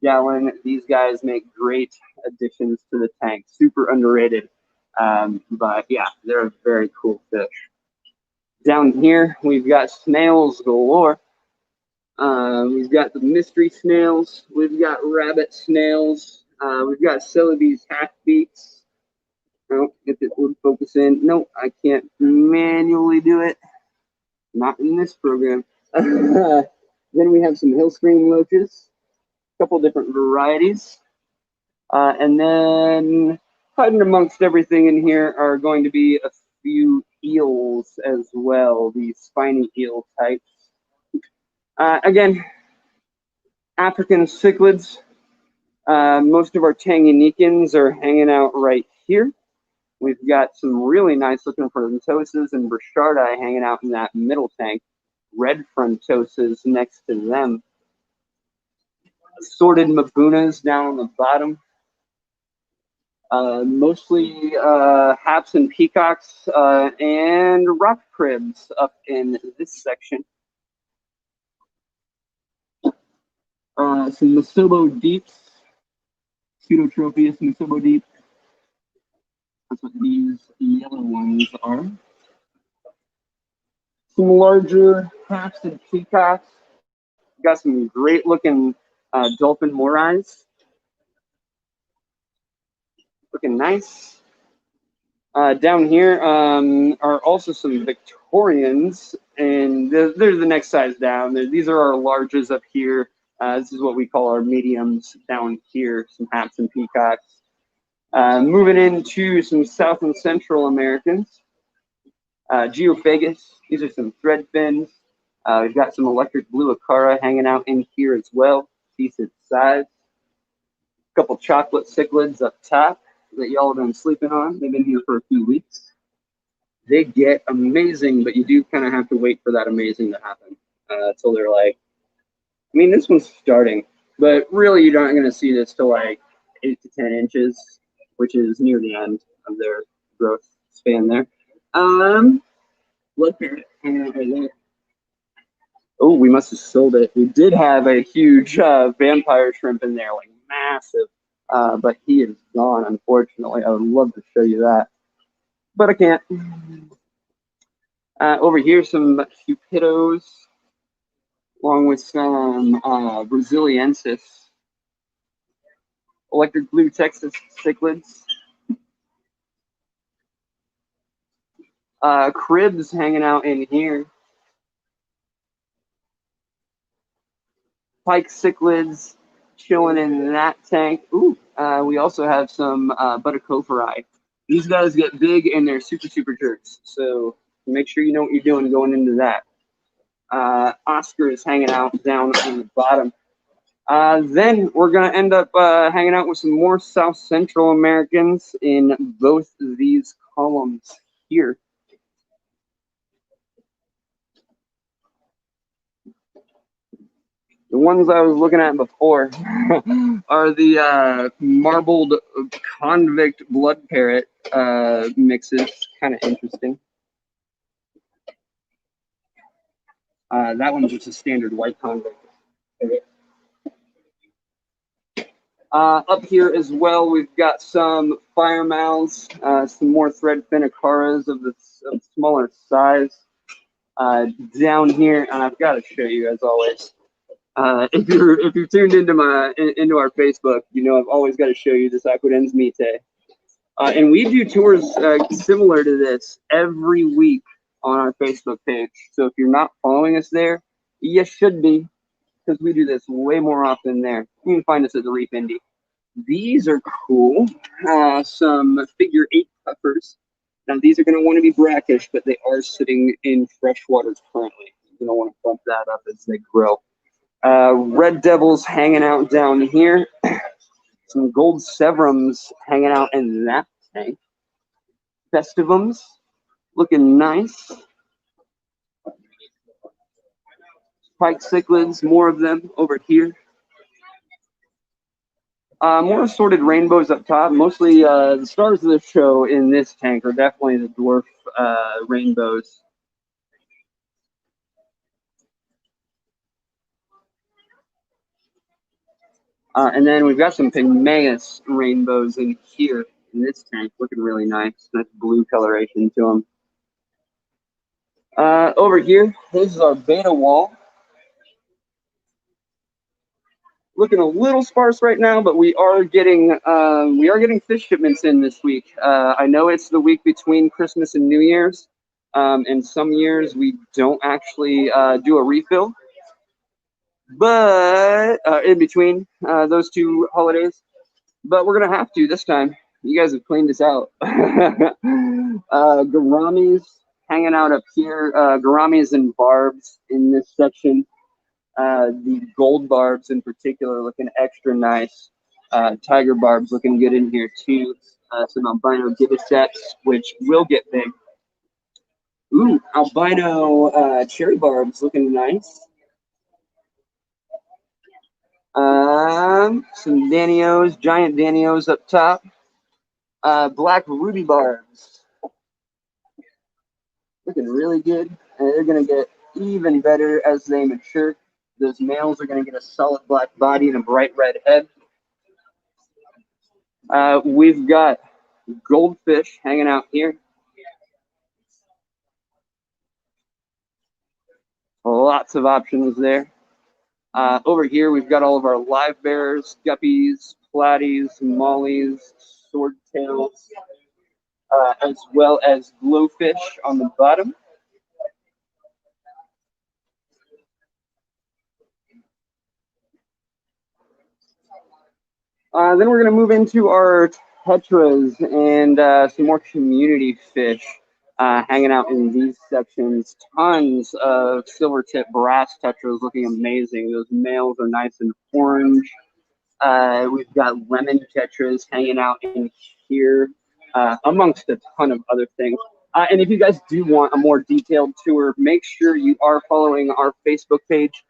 gallon, these guys make great additions to the tank. Super underrated. But yeah, they're a very cool fish. Down here, we've got snails galore. We've got the mystery snails. We've got rabbit snails. We've got Celebes half-beaks. Oh, if it would focus in. No, I can't manually do it. Not in this program. Then we have some hill scream loaches, a couple different varieties. And then hiding amongst everything in here are going to be a few eels as well, these spiny eel types. Again, African cichlids. Most of our Tanganyikas are hanging out right here. We've got some really nice looking frontoses and Burchardi hanging out in that middle tank. Red frontoses next to them. Assorted Mabunas down on the bottom. Mostly haps and peacocks and rock cribs up in this section. Some Masobo deeps. Pseudotropheus Masobo deep. That's what these yellow ones are. Some larger haps and peacocks. Got some great looking dolphin morais. Looking nice. Down here are also some Victorians, and they're the next size down. These are our larges up here. This is what we call our mediums down here, some haps and peacocks. Moving into some South and Central Americans. Geophagus, these are some thread fins. We've got some electric blue acara hanging out in here as well, decent size. A couple chocolate cichlids up top that y'all have been sleeping on. They've been here for a few weeks. They get amazing, but you do kind of have to wait for that amazing to happen until they're like, I mean, this one's starting, but really you're not going to see this till like 8 to 10 inches, which is near the end of their growth span there. Blood parrot hanging out right there. Oh, we must have sold it. We did have a huge vampire shrimp in there, like massive, but he is gone, unfortunately. I would love to show you that, but I can't. Over here, some cupidos, along with some Braziliensis, electric blue Texas cichlids, cribs hanging out in here, pike cichlids chilling in that tank. Ooh, we also have some Buttercophori. These guys get big and they're super jerks, so make sure you know what you're doing going into that. Oscar is hanging out down on the bottom. Then we're going to end up hanging out with some more South Central Americans in both of these columns here. The ones I was looking at before are the marbled convict blood parrot mixes. Kind of interesting. That one's just a standard white convict. Up here as well, we've got some fire mouths, some more thread finicaras of the smaller size. Down here, and I've got to show you as always. If you're tuned into our Facebook, you know I've always got to show you this Aquadens Mite. And we do tours similar to this every week on our Facebook page. So if you're not following us there, you should be, because we do this way more often there. You can find us at TheReefIndy. These are cool. Some figure 8 puffers. Now these are going to want to be brackish, but they are sitting in fresh water currently. You're going to want to bump that up as they grow. Red devils hanging out down here. Some gold severums hanging out in that tank. Festivums looking nice. Pike cichlids, more of them over here. More assorted rainbows up top. Mostly the stars of the show in this tank are definitely the dwarf rainbows. And then we've got some pygmaeus rainbows in here in this tank, looking really nice. Nice blue coloration to them. Over here, this is our beta wall. Looking a little sparse right now, but we are getting fish shipments in this week. I know it's the week between Christmas and New Year's, and some years we don't actually do a refill. But in between those two holidays, but we're gonna have to this time. You guys have cleaned us out. Gouramis hanging out up here. Gouramis and barbs in this section. The gold barbs in particular looking extra nice. Tiger barbs looking good in here too. Some albino gibbosets, which will get big. Ooh, albino cherry barbs looking nice. Some Danios, giant Danios up top. Black ruby barbs. Looking really good. And they're going to get even better as they mature. Those males are going to get a solid black body and a bright red head. We've got goldfish hanging out here. Lots of options there. Over here, we've got all of our live bearers, guppies, platies, mollies, swordtails, as well as glowfish on the bottom. Then we're going to move into our tetras and some more community fish hanging out in these sections. Tons of silver tip brass tetras looking amazing. Those males are nice and orange. We've got lemon tetras hanging out in here, amongst a ton of other things. And if you guys do want a more detailed tour, make sure you are following our Facebook page.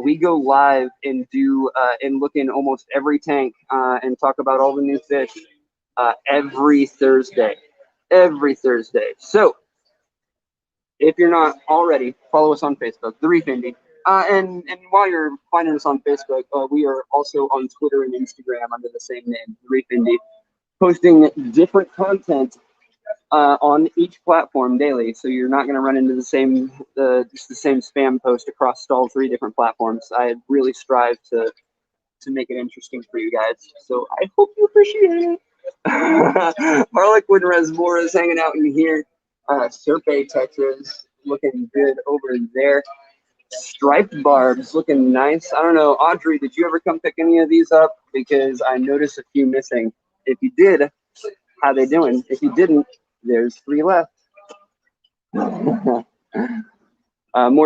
We go live and do and look in almost every tank and talk about all the new fish every Thursday. Every Thursday. So if you're not already, follow us on Facebook, TheReefIndy. And while you're finding us on Facebook, we are also on Twitter and Instagram under the same name, TheReefIndy, posting different content on each platform daily. So you're not going to run into the same spam post across all 3 different platforms. I really strive to make it interesting for you guys. So I hope you appreciate it. Harlequin Resmora is hanging out in here. Serpe tetras looking good over there. Striped barbs looking nice. I don't know, Audrey, did you ever come pick any of these up? Because I noticed a few missing. If you did, how they doing? If you didn't, there's 3 left. More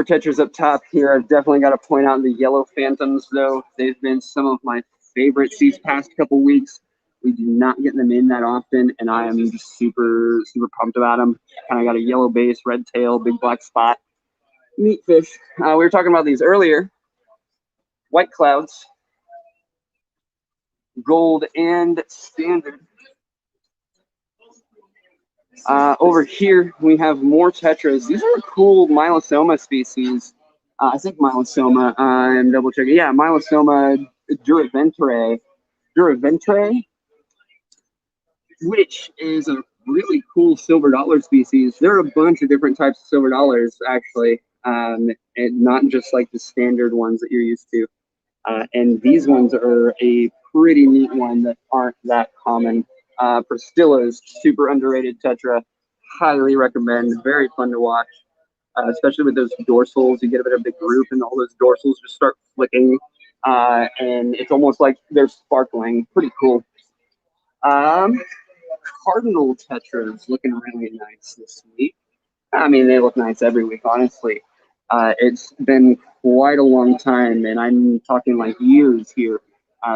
tetras up top here. I've definitely got to point out the yellow phantoms, though. They've been some of my favorites these past couple weeks. We do not get them in that often, and I am just super, super pumped about them. Kind of got a yellow base, red tail, big black spot. Neat fish. We were talking about these earlier. White clouds, gold and standard. Over here, we have more tetras. These are cool Mylosoma species. I think Mylosoma, I'm double checking. Yeah, Mylosoma duraventre, which is a really cool silver dollar species. There are a bunch of different types of silver dollars, actually, and not just like the standard ones that you're used to. And these ones are a pretty neat one that aren't that common. Priscilla's super underrated tetra. Highly recommend. Very fun to watch, especially with those dorsals. You get a bit of the group, and all those dorsals just start flicking, and it's almost like they're sparkling. Pretty cool. Um, Cardinal tetras looking really nice this week. I mean, they look nice every week, honestly. It's been quite a long time, and I'm talking like years here,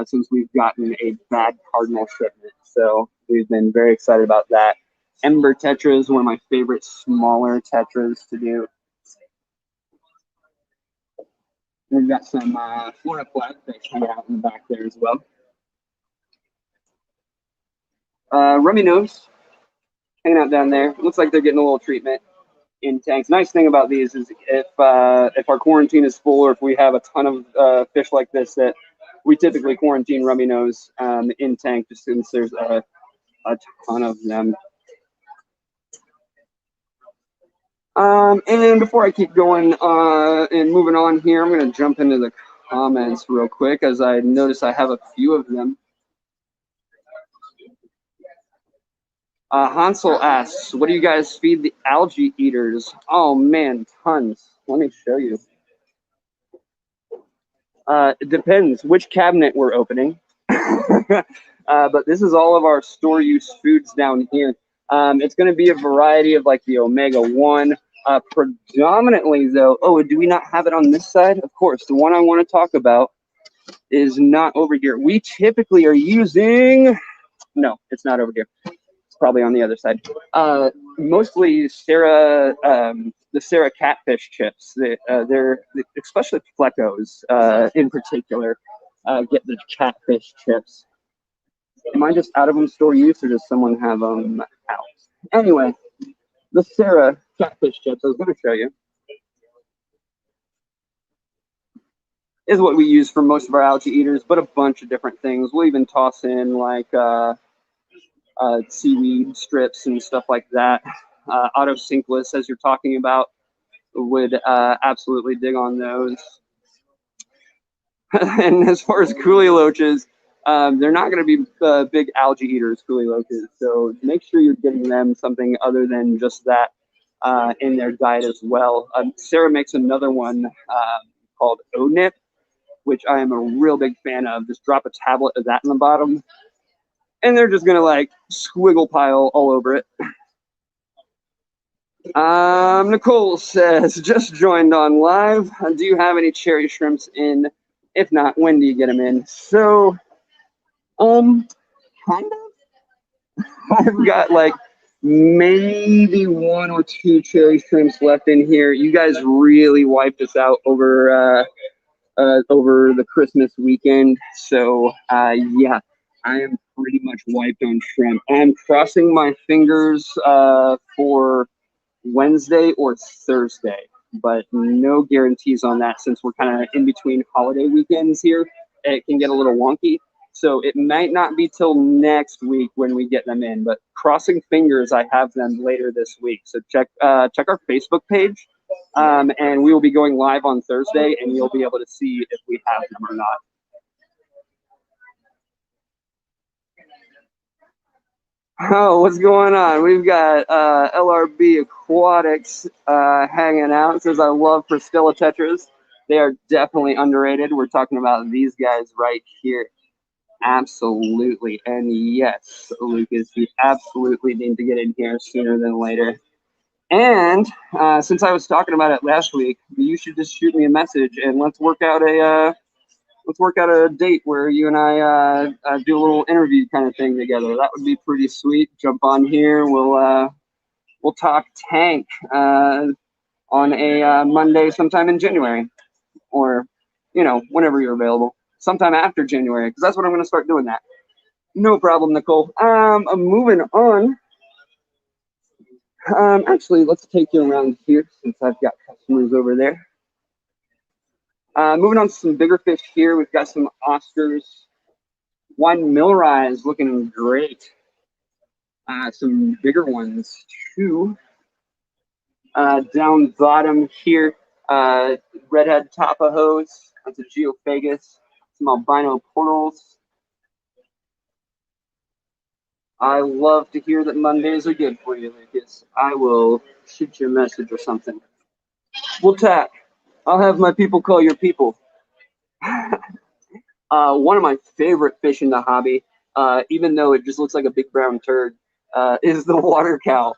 since we've gotten a bad cardinal shipment. So we've been very excited about that. Ember tetra is one of my favorite smaller tetras to do. We've got some Florida flatfish hanging out in the back there as well. Rummy nose hanging out down there. Looks like they're getting a little treatment in tanks. Nice thing about these is if our quarantine is full, or if we have a ton of fish like this, that we typically quarantine rummy nose in tank, just since there's a ton of them. And before I keep going and moving on here, I'm going to jump into the comments real quick, as I notice I have a few of them. Hansel asks, what do you guys feed the algae eaters? Oh man, tons. Let me show you. It depends which cabinet we're opening. But this is all of our store use foods down here. It's going to be a variety of like the omega-1. Predominantly though, oh, do we not have it on this side? Of course, the one I want to talk about is not over here. We typically are using, no, it's not over here. Probably on the other side. Mostly the Sarah catfish chips. They're especially plecos in particular get the catfish chips. Am I just out of them store use, or does someone have them out? Anyway, the Sarah catfish chips I was going to show you is what we use for most of our algae eaters, but a bunch of different things. We'll even toss in like seaweed strips and stuff like that. Autocinkless, as you're talking about, would absolutely dig on those. And as far as coolie loaches, they're not going to be big algae eaters, coolie loaches. So make sure you're getting them something other than just that in their diet as well. Sarah makes another one called O-Nip, which I am a real big fan of. Just drop a tablet of that in the bottom, and they're just gonna like squiggle pile all over it. Nicole says, just joined on live. Do you have any cherry shrimps in? If not, when do you get them in? So, kind of. I've got like maybe 1 or 2 cherry shrimps left in here. You guys really wiped us out over the Christmas weekend. So, yeah. I am pretty much wiped on shrimp. I'm crossing my fingers for Wednesday or Thursday, but no guarantees on that, since we're kind of in between holiday weekends here. It can get a little wonky, so it might not be till next week when we get them in, but crossing fingers I have them later this week. So check our Facebook page, and we will be going live on Thursday, and you'll be able to see if we have them or not. Oh, what's going on? We've got LRB Aquatics hanging out. It says, I love Priscilla tetras. They are definitely underrated. We're talking about these guys right here. Absolutely. And yes, Lucas, you absolutely need to get in here sooner than later. And since I was talking about it last week, you should just shoot me a message and let's work out a date where you and I do a little interview kind of thing together. That would be pretty sweet. Jump on here. We'll talk tank on a Monday sometime in January, or whenever you're available, sometime after January, because that's when I'm going to start doing that. No problem, Nicole. I'm moving on. Actually, let's take you around here since I've got customers over there. Moving on to some bigger fish here, we've got some Oscars. One Milrai is looking great. Some bigger ones too. Down bottom here, redhead tapajos. That's a geophagus. Some albino portals. I love to hear that Mondays are good for you, Lucas. I will shoot you a message or something. We'll tack. I'll have my people call your people. One of my favorite fish in the hobby, even though it just looks like a big brown turd, is the water cow,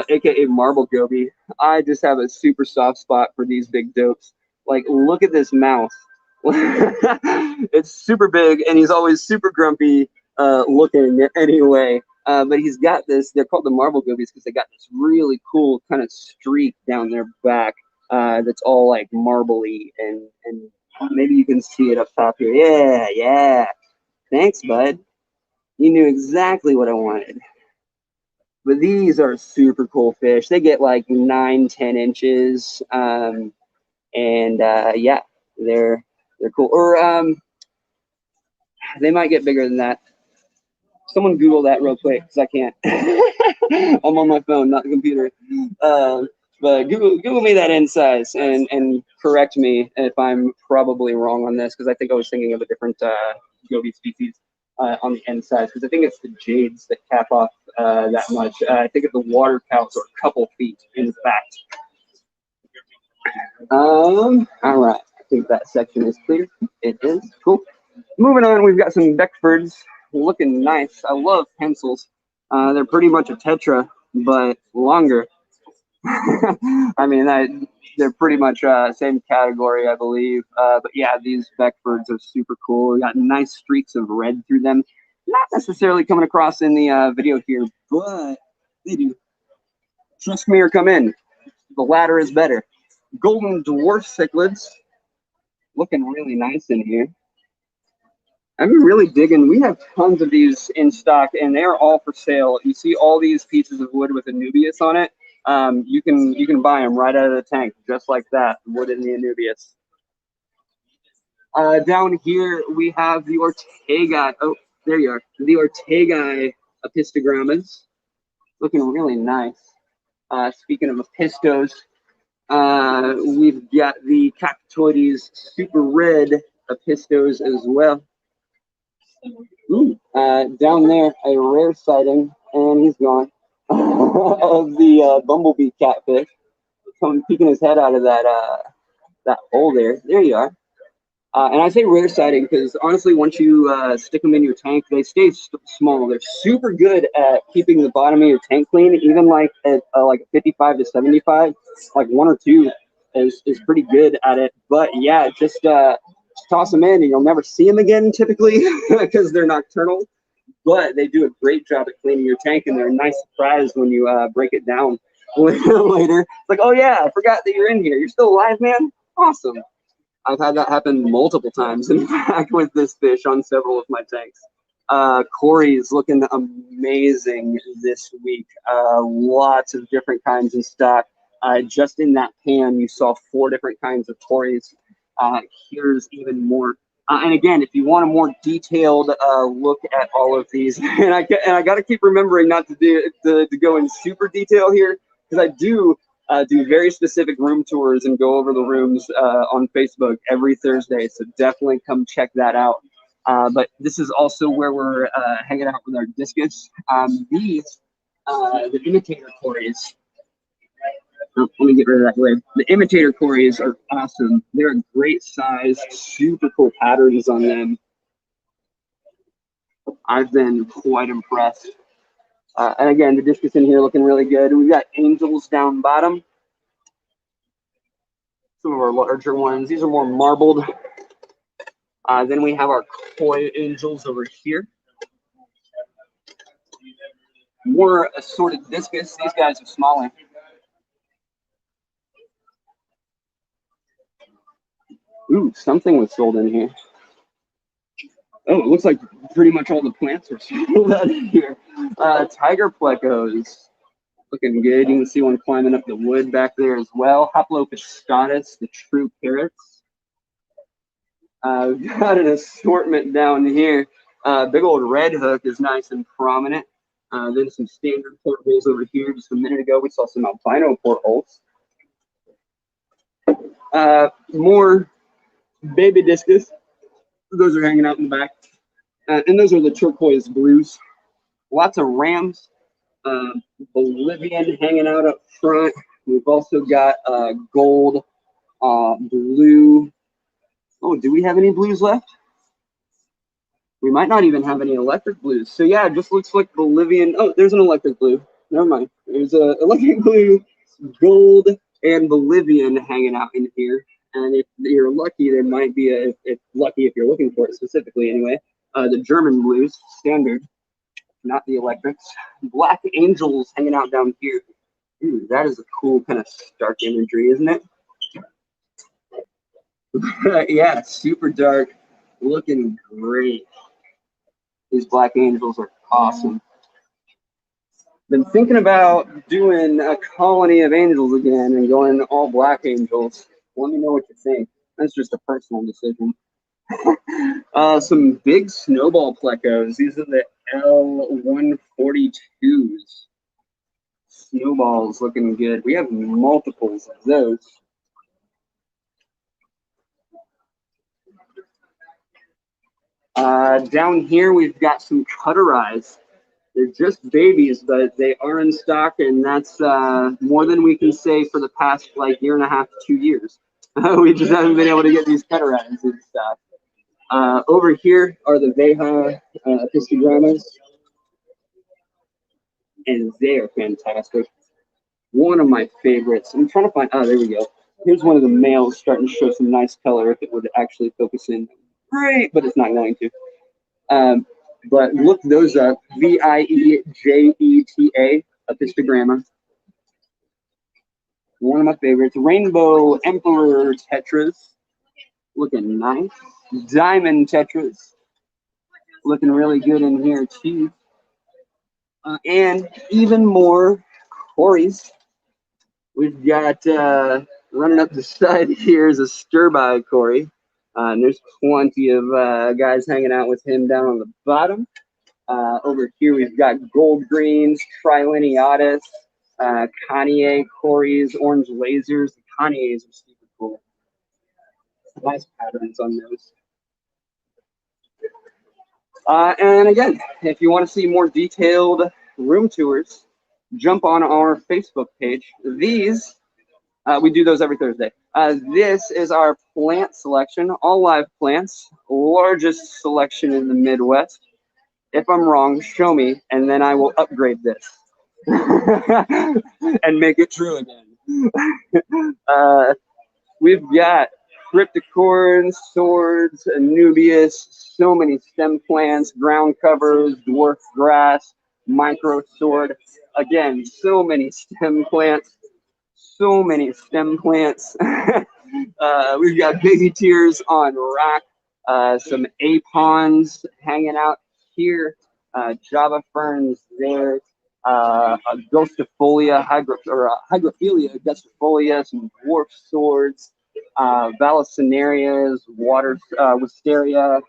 aka marble goby. I just have a super soft spot for these big dopes. Like, look at this mouth. It's super big, and he's always super grumpy looking anyway. But he's got this, they're called the marble gobies because they got this really cool kind of streak down their back that's all like marbly, and maybe you can see it up top here. Yeah, yeah. Thanks, bud. You knew exactly what I wanted. But these are super cool fish. They get like 9-10 inches. Yeah, they're cool. Or they might get bigger than that. Someone Google that real quick because I can't. I'm on my phone, not the computer. But Google me that end size and correct me if I'm probably wrong on this, because I think I was thinking of a different goby species on the end size, because I think it's the jades that cap off that much. I think the water cows are a couple feet, in fact. All right, I think that section is clear. It is. Cool. Moving on, we've got some Beckfords looking nice. I love pencils. They're pretty much a tetra, but longer. I mean, they're pretty much same category, I believe. But yeah, these Beckfords are super cool. We got nice streaks of red through them. Not necessarily coming across in the video here, but they do. Trust me or come in. The latter is better. Golden dwarf cichlids, looking really nice in here. I'm really digging. We have tons of these in stock, and they're all for sale. You see all these pieces of wood with Anubias on it. You can buy them right out of the tank, just like that. Wood in the Anubias. Down here we have the Ortega. Oh, there you are. The Ortega epistogrammas, looking really nice. Speaking of epistos, we've got the Cactoides super red epistos as well. Ooh, down there, a rare sighting, and he's gone, of the bumblebee catfish. Coming peeking his head out of that hole there. There you are. And I say rare sighting because honestly, once you stick them in your tank, they stay small. They're super good at keeping the bottom of your tank clean, even like at like 55 to 75. Like 1 or 2 is pretty good at it. But yeah, just toss them in and you'll never see them again typically because they're nocturnal. But they do a great job at cleaning your tank, and they're a nice surprise when you break it down later. It's like, oh yeah, I forgot that you're in here. You're still alive, man? Awesome. I've had that happen multiple times, in fact, with this fish on several of my tanks. Corey's looking amazing this week. Lots of different kinds in stock. Just in that pan, you saw 4 different kinds of Corey's. Here's even more. And again, if you want a more detailed look at all of these, and I got to keep remembering not to go in super detail here, because I do very specific room tours and go over the rooms on Facebook every Thursday. So definitely come check that out. But this is also where we're hanging out with our discus. The imitator Corys. Oh, let me get rid of that glare. The imitator Corys are awesome. They're a great size, super cool patterns on them. I've been quite impressed. And again, the discus in here looking really good. We've got angels down bottom. Some of our larger ones. These are more marbled. Then we have our koi angels over here. More assorted discus. These guys are smaller. Ooh, something was sold in here. Oh, it looks like pretty much all the plants are sold out in here. Tiger plecos. Looking good. You can see one climbing up the wood back there as well. Hoplopiscatus, the true carrots. We've got an assortment down here. Big old red hook is nice and prominent. Then some standard portholes over here. Just a minute ago, we saw some albino portholes. More baby discus. Those are hanging out in the back. And those are the turquoise blues. Lots of rams. Bolivian hanging out up front. We've also got gold, blue. Oh, do we have any blues left? We might not even have any electric blues. So yeah, it just looks like Bolivian. Oh, there's an electric blue. Never mind. There's a electric blue, gold, and Bolivian hanging out in here. And if you're lucky, there might be if lucky if you're looking for it specifically anyway, the German blues, standard, not the electrics. Black angels hanging out down here. Ooh, that is a cool kind of stark imagery, isn't it? Yeah, super dark, looking great. These black angels are awesome. Been thinking about doing a colony of angels again and going all black angels. Let me know what you think. That's just a personal decision. Some big snowball plecos. These are the L142s. Snowballs looking good. We have multiples of those. Down here we've got some cutterized. They're just babies, but they are in stock, and that's more than we can say for the past like year and a half to 2 years. We just haven't been able to get these cutterized in stock. Over here are the Veja histogramas, and they are fantastic. One of my favorites. I'm trying to find. Oh, there we go. Here's one of the males starting to show some nice color if it would actually focus in. Great, but it's not going to. But look those up. Viejeta, a histogramma. One of my favorites. Rainbow Emperor tetras. Looking nice. Diamond tetras. Looking really good in here too. And even more cories. We've got running up the side here is a stir-by cory. And there's plenty of guys hanging out with him down on the bottom. Over here we've got gold greens, Trilineatus, Kanye cories, orange lasers. The Kanyes are super cool. Nice patterns on those. And again, if you want to see more detailed room tours, jump on our Facebook page. These, we do those every Thursday. This is our plant selection, all live plants, largest selection in the Midwest. If I'm wrong, show me, and then I will upgrade this and make it true again. We've got cryptocorns, swords, Anubias, so many stem plants, ground covers, dwarf grass, micro sword. Again, so many stem plants. So many stem plants. We've got baby tears on rock, some apons hanging out here, Java ferns there, a Gustifolia, Hygrophilia, Gustifolia, some dwarf swords, Vallicinarias, water, wisteria,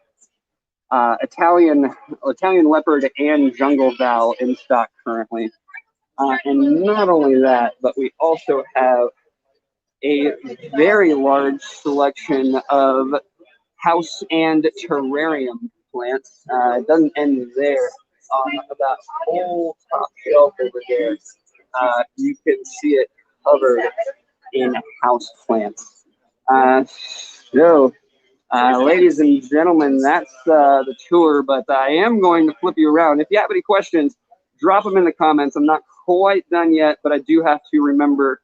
Italian leopard, and jungle val in stock currently. And not only that, but we also have a very large selection of house and terrarium plants. It doesn't end there. That whole top shelf over there, you can see it covered in house plants. Ladies and gentlemen, that's the tour, but I am going to flip you around. If you have any questions, drop them in the comments. I'm not quite done yet, but I do have to remember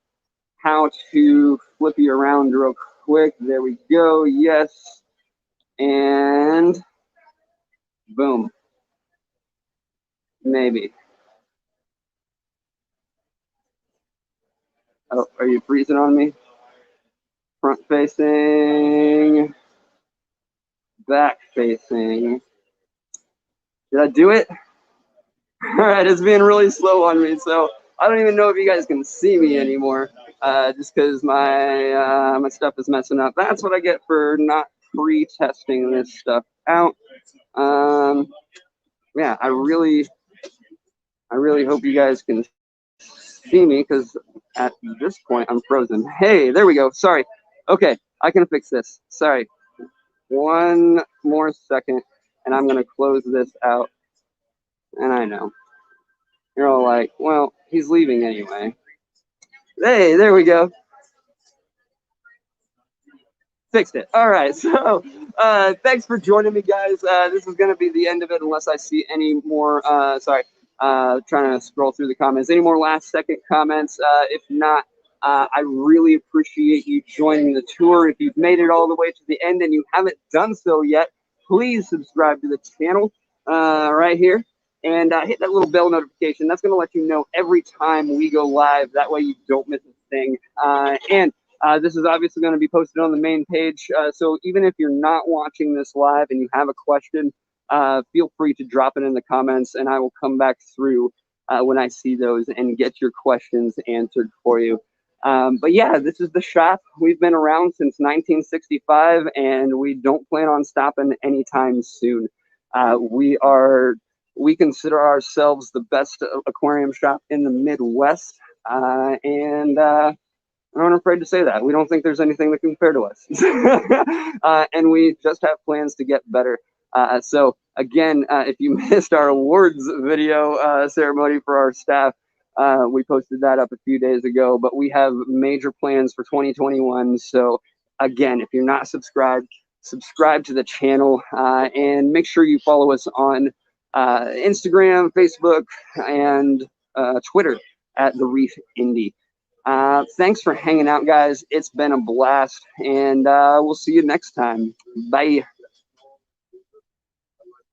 how to flip you around real quick. There we go. Yes. And boom. Maybe. Oh, are you freezing on me? Front facing. Back facing. Did I do it? All right, it's being really slow on me, so I don't even know if you guys can see me anymore, just because my my stuff is messing up. That's what I get for not pre-testing this stuff out. Yeah, I really hope you guys can see me, because at this point I'm frozen. Hey, there we go. Sorry. Okay, I can fix this. Sorry. One more second, and I'm gonna close this out. And I know you're all like, well, he's leaving anyway. Hey, there we go. Fixed it. All right, so thanks for joining me, guys. This is going to be the end of it unless I see any more. Sorry, trying to scroll through the comments. Any more last second comments? If not, I really appreciate you joining the tour. If you've made it all the way to the end and you haven't done so yet, please subscribe to the channel right here. And hit that little bell notification. That's going to let you know every time we go live. That way you don't miss a thing. This is obviously going to be posted on the main page. So even if you're not watching this live and you have a question, feel free to drop it in the comments, and I will come back through when I see those and get your questions answered for you. But yeah, this is the shop. We've been around since 1965, and we don't plan on stopping anytime soon. We consider ourselves the best aquarium shop in the Midwest, and I'm not afraid to say that. We don't think there's anything that can compare to us. And we just have plans to get better. So again, if you missed our awards video ceremony for our staff, we posted that up a few days ago, but we have major plans for 2021. So again, if you're not subscribed, subscribe to the channel, and make sure you follow us on Instagram, Facebook, and Twitter at TheReefIndy. Thanks for hanging out, guys. It's been a blast, and we'll see you next time. Bye.